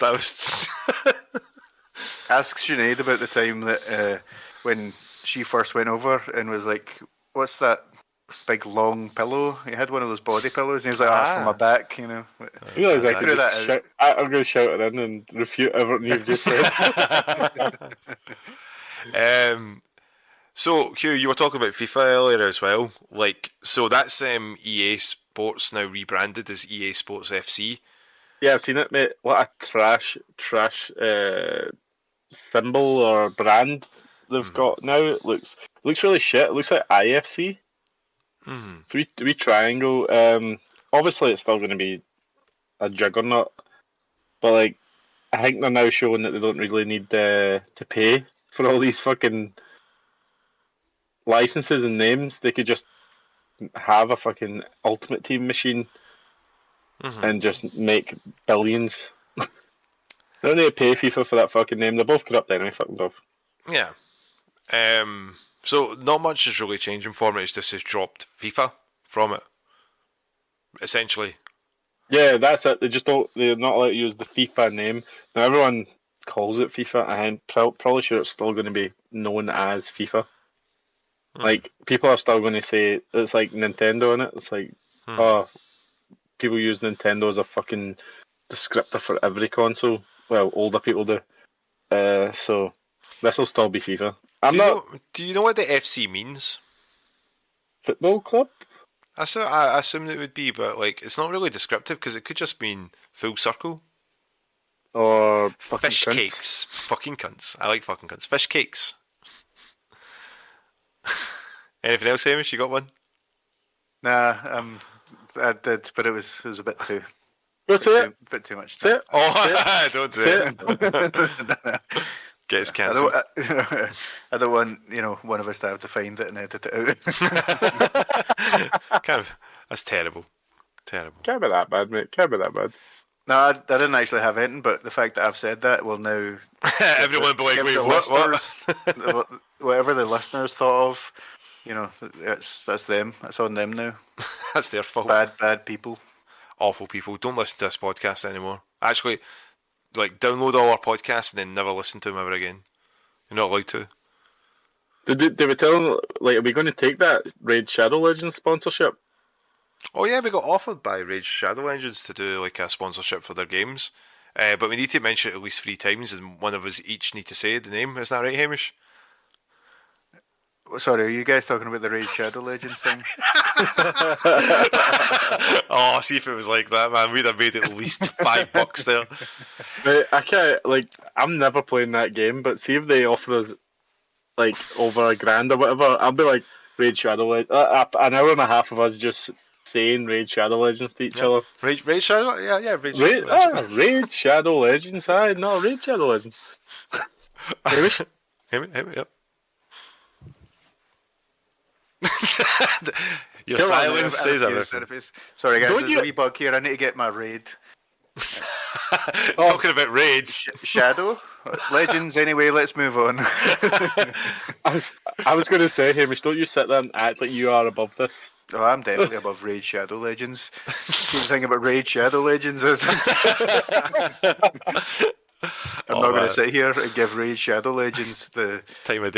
Ask Sinead about the time that when she first went over and was like, "What's that big long pillow?" He had one of those body pillows, and he was like, "Oh, it's for my back," you know. I realise I Threw could that just out. shout. I'm going to shout it in and refute everything you've just said. So Hugh, you were talking about FIFA earlier as well. Like, so that's EA Sports now rebranded as EA Sports FC. Yeah, I've seen it, mate. What a trash symbol or brand they've got now. It looks really shit. It looks like IFC. It's a wee triangle. Obviously, it's still going to be a juggernaut, but like, I think they're now showing that they don't really need to pay for all these fucking licenses and names. They could just have a fucking Ultimate Team machine and just make billions. They don't need to pay FIFA for that fucking name. They're both corrupt anyway. Fucking off. Yeah. So not much is really changing for it. It's just has dropped FIFA from it, essentially. Yeah, that's it. They just don't. They're not allowed to use the FIFA name. Now everyone calls it FIFA, and I'm probably sure it's still going to be known as FIFA. Like people are still going to say it's like Nintendo in it. It's like, oh, people use Nintendo as a fucking descriptor for every console. Well, older people do. So this will still be FIFA. Do you know what the FC means? Football club. I assume it would be, but like it's not really descriptive because it could just mean full circle. Or fucking Fish cunts. cakes. Fucking cunts. I like fucking cunts. Fish cakes. Anything else, Hamish? You got one? Nah, I did, but it was a bit too. Go say it. Bit too much. Say it. Oh, don't say Say it. it. Get us cancelled. I don't want one of us to have to find it and edit it out. That's terrible. Terrible. Can't be that bad, mate. Can't be that bad. No, I didn't actually have anything, but the fact that I've said that will now Everyone be like, give wait, the what? listeners- whatever the listeners thought of, that's them. That's on them now. That's their fault. Bad people. Awful people. Don't listen to this podcast anymore. Actually, like, download all our podcasts and then never listen to them ever again. You're not allowed to. Did we tell them, like, are we going to take that Raid Shadow Legends sponsorship? Oh yeah, we got offered by Rage Shadow Engines to do like a sponsorship for their games. But we need to mention it at least 3 times and one of us each need to say the name. Isn't that right, Hamish? Sorry, are you guys talking about the Raid Shadow Legends thing? Oh, see if it was like that, man. We'd have made at least $5 there. Mate, I can't, like, I'm never playing that game, but see if they offer us, like, over $1,000 or whatever, I'll be like, Raid Shadow Legends. An hour and a half of us just saying Raid Shadow Legends to each other. Rage Shadow? Yeah, Rage Shadow Legends. Raid Shadow Legends, aye, no, Raid Shadow Legends. Hamish, yep. Your Come on, silence says everything. Sorry guys, Don't there's a wee bug here. I need to get my raid. Talking about raids. Shadow? Legends anyway, let's move on. I was going to say, Hamish, don't you sit there and act like you are above this. Oh, I'm definitely above Raid Shadow Legends. The thing about Raid Shadow Legends is I'm not going to sit here and give Raid Shadow Legends the time of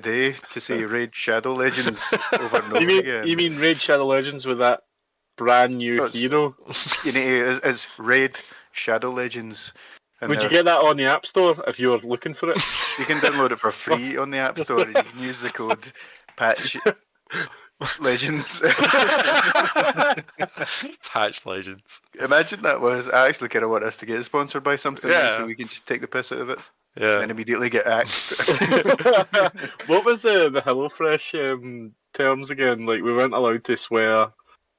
day to say Raid Shadow Legends over and over again. You mean Raid Shadow Legends with that brand new hero? You need to, it's Raid Shadow Legends. Would you get that on the App Store if you were looking for it? You can download it for free on the App Store and you can use the code Patch Legends. Patch Legends. Imagine that was. I actually kind of want us to get sponsored by something so we can just take the piss out of it. Yeah. And immediately get axed. What was the HelloFresh terms again? Like, we weren't allowed to swear,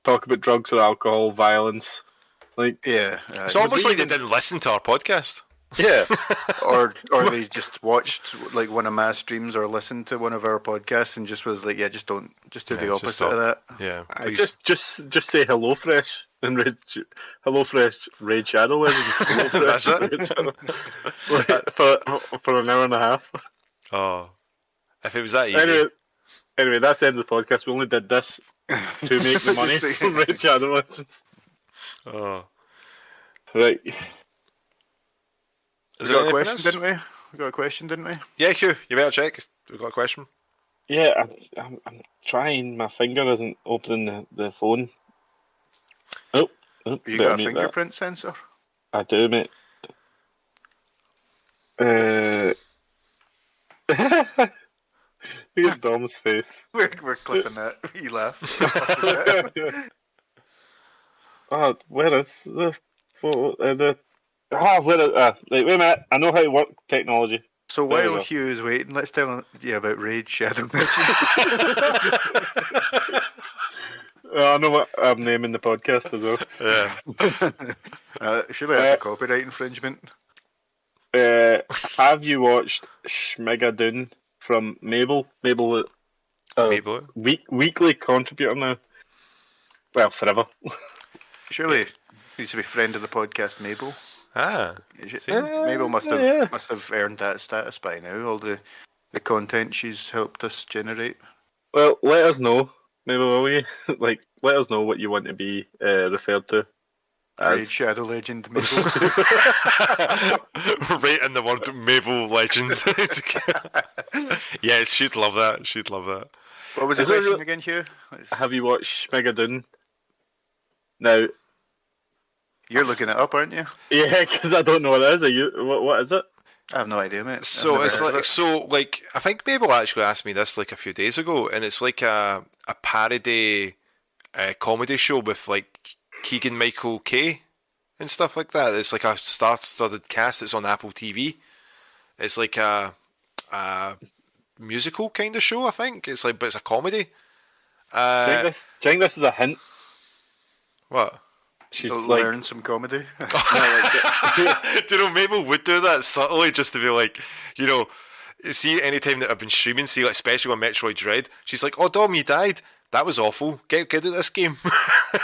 talk about drugs or alcohol, violence. Like, yeah. It's almost like they didn't listen to our podcast. Yeah. or they just watched like one of my streams or listened to one of our podcasts and just was like, just do the opposite of that. Yeah. Just say HelloFresh and HelloFresh Raid Shadow Legends. That's it. For an hour and a half. Oh. If it was that easy. Anyway, that's the end of the podcast. We only did this to make the money from Raid Shadow Legends. Oh. Right. Is We there got a anything question, else? didn't we? We got a question, didn't we? Yeah, Hugh, you better check. We've got a question. Yeah, I'm trying. My finger isn't opening the phone. Oh, You better got a mute that. fingerprint sensor? I do, mate. Look at Dom's face. We're clipping that. You laugh. Oh, where is the photo? Where is, wait a minute. I know how to work technology. So There we while go. Hugh is waiting, let's tell you about Raid Shadow Legends. I know what I'm naming the podcast as well. Yeah. Surely that's a copyright infringement. Have you watched Schmigadoon from Mabel? Mabel, Mabel. weekly contributor now. Well, forever. Surely needs to be friend of the podcast, Mabel. Ah. Mabel must yeah. have earned that status by now. All the content she's helped us generate. Well, let us know. Maybe will we? Let us know what you want to be referred to as. Raid Shadow Legend, Mabel. Right in the word Mabel Legend. Yeah, she'd love that. She'd love that. What was the Is there question real- again, Hugh? Have you watched Schmigadoon? Now, You're looking it up, aren't you? yeah, because I don't know what it is. Are you? What is it? I have no idea, mate. So I've it's never heard of like it. I think Mabel actually asked me this like a few days ago, and it's like a parody comedy show with like Keegan Michael Kay and stuff like that. It's like a star-studded cast. It's on Apple TV. It's like a musical kind of show. I think it's like, but it's a comedy. Do you think this is a hint? What? She's To like, learn some comedy. Do you know, Mabel would do that subtly just to be like, you know, see, anytime that I've been streaming, see, like, especially on Metroid Dread, she's like, oh, Dom, you died. That was awful. Get out of this game.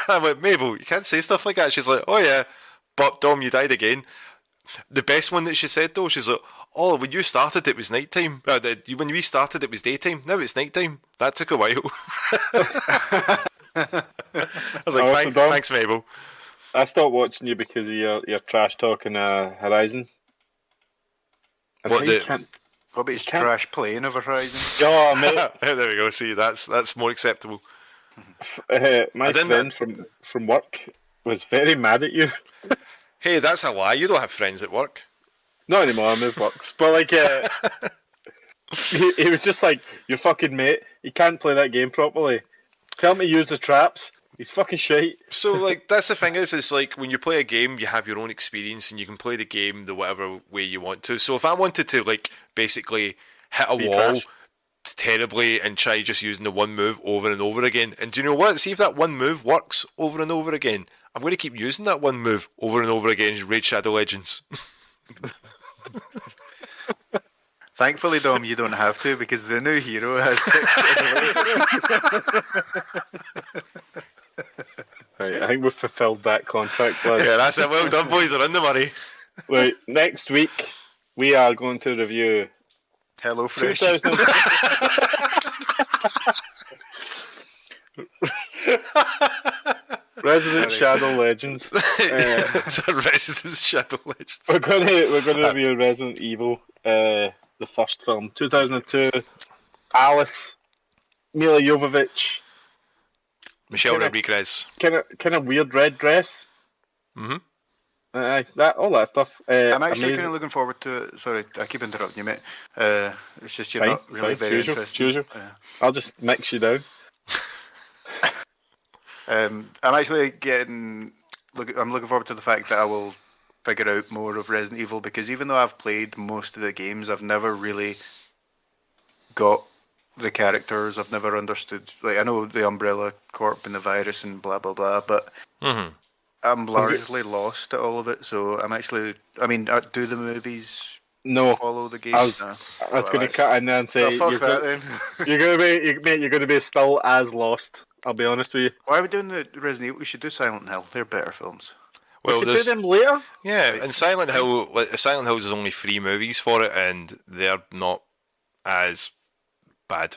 I went, Mabel, you can't say stuff like that. She's like, oh, yeah, but Dom, you died again. The best one that she said, though, she's like, oh, when you started, it was nighttime. When we started, it was daytime. Now it's nighttime. That took a while. I was like, thanks, Mabel. I stopped watching you because of your trash talking Horizon. And What how you the- can't- What about his Can't- trash playing of Horizon? Oh, mate. There we go. See, that's more acceptable. My didn't- friend from work was very mad at you. Hey, that's a lie. You don't have friends at work. Not anymore, I moved works. But like, he was just like, your fucking mate, he can't play that game properly. Tell him to use the traps. He's fucking shite. So, like, that's the thing is like, when you play a game, you have your own experience and you can play the game the whatever way you want to. So if I wanted to, like, basically hit a Be wall trash. terribly and try just using the one move over and over again, and do you know what? See if that one move works over and over again. I'm going to keep using that one move over and over again in Raid Shadow Legends. Thankfully, Dom, you don't have to because the new hero has 6. Right, I think we've fulfilled that contract, lads. Yeah, that's it. Well done, boys. Are in the money. Right, next week we are going to review Hello Fresh. 2000. Resident Shadow Legends. It's a Resident Shadow Legends. We're gonna review Resident Evil, the first film, 2002. Alice, Mila Jovovich, Michelle Kinda- Rodriguez. kind of weird red dress. Mhm. That all that stuff. I'm actually amazing. kind of looking forward to it. Sorry, I keep interrupting you, mate. It's just you're Fine, not really fine, very choose your- interested. choose your- I'll just mix you down. I'm actually I'm looking forward to the fact that I will figure out more of Resident Evil because even though I've played most of the games, I've never really got the characters. I've never understood. Like I know the Umbrella Corp and the virus and blah blah blah, but Mhm. I'm largely lost at all of it. So I'm actually. I mean, do the movies No, follow the I games? was, No. I was going to cut in there and say Oh, fuck you're, that go- then. you're going to be, mate. You're going to be still as lost. I'll be honest with you. Why are we doing the Resident Evil? We should do Silent Hill. They're better films. Well, we could do there's them later. yeah, and Silent Hill. Silent Hill there's only 3 movies for it, and they're not as bad.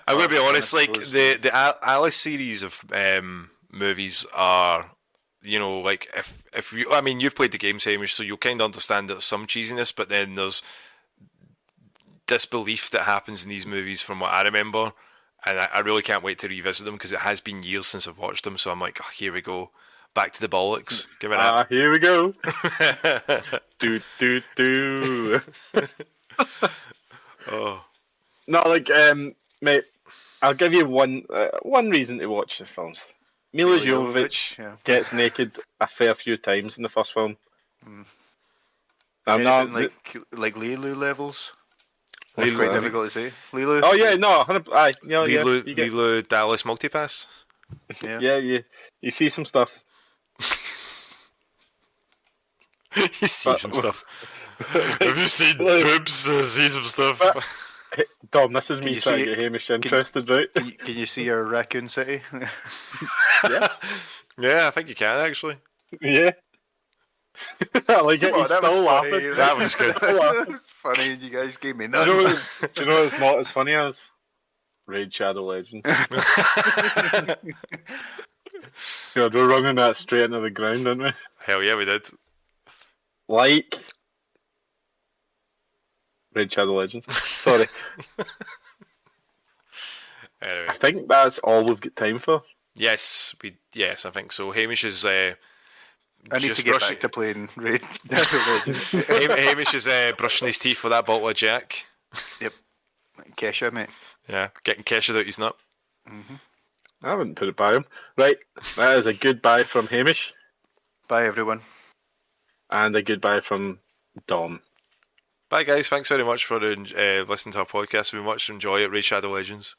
I'm gonna be honest. Like the Alice series of movies are, you know, like if you, I mean, you've played the games, Hamish, so you'll kind of understand that there's some cheesiness, but then there's disbelief that happens in these movies from what I remember, and I really can't wait to revisit them because it has been years since I've watched them. So I'm like, oh, here we go, back to the bollocks. Give it up. Here we go. do. Oh. No, like, mate, I'll give you one reason to watch the films. Mila Jovovich gets naked a fair few times in the first film. I'm Anything not like Lilu levels. That's quite difficult to say. Lilu. Oh yeah, no, 100. Aye, yeah, Lilu Dallas Multipass. Yeah, you see some stuff. You see some stuff. Have you seen boobs? See some stuff. Dom, this is me trying to get Hamish interested, right? Can you see our Raccoon City? Yeah. Yeah, I think you can actually. Yeah. Like it, he's that was still funny. laughing. That was good. That was funny. You guys gave me none. Do you know what's not as funny as Raid Shadow Legends? God, we're running that straight into the ground, didn't we? Hell yeah, we did. Like Raid Shadow Legends. Sorry. Anyway. I think that's all we've got time for. Yes, I think so. Hamish is. I need to get back to playing Raid Shadow Legends. Hamish is brushing his teeth with that bottle of Jack. Yep. Kesha, mate. Yeah, getting Kesha out his nut. I wouldn't put it by him. Right, that is a goodbye from Hamish. Bye, everyone. And a goodbye from Dom. Bye, guys. Thanks very much for listening to our podcast. We much enjoy it, Raid Shadow Legends.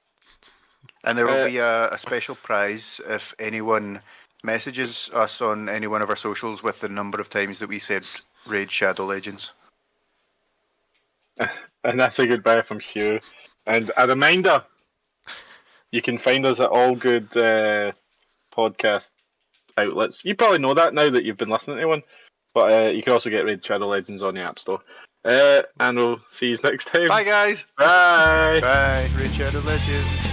And there will be a special prize if anyone messages us on any one of our socials with the number of times that we said Raid Shadow Legends. And that's a goodbye from Hugh. And a reminder, you can find us at all good podcast outlets. You probably know that now that you've been listening to one. But you can also get Raid Shadow Legends on the App Store. And we'll see you next time. Bye, guys. Bye. Bye, Raid Shadow Legends.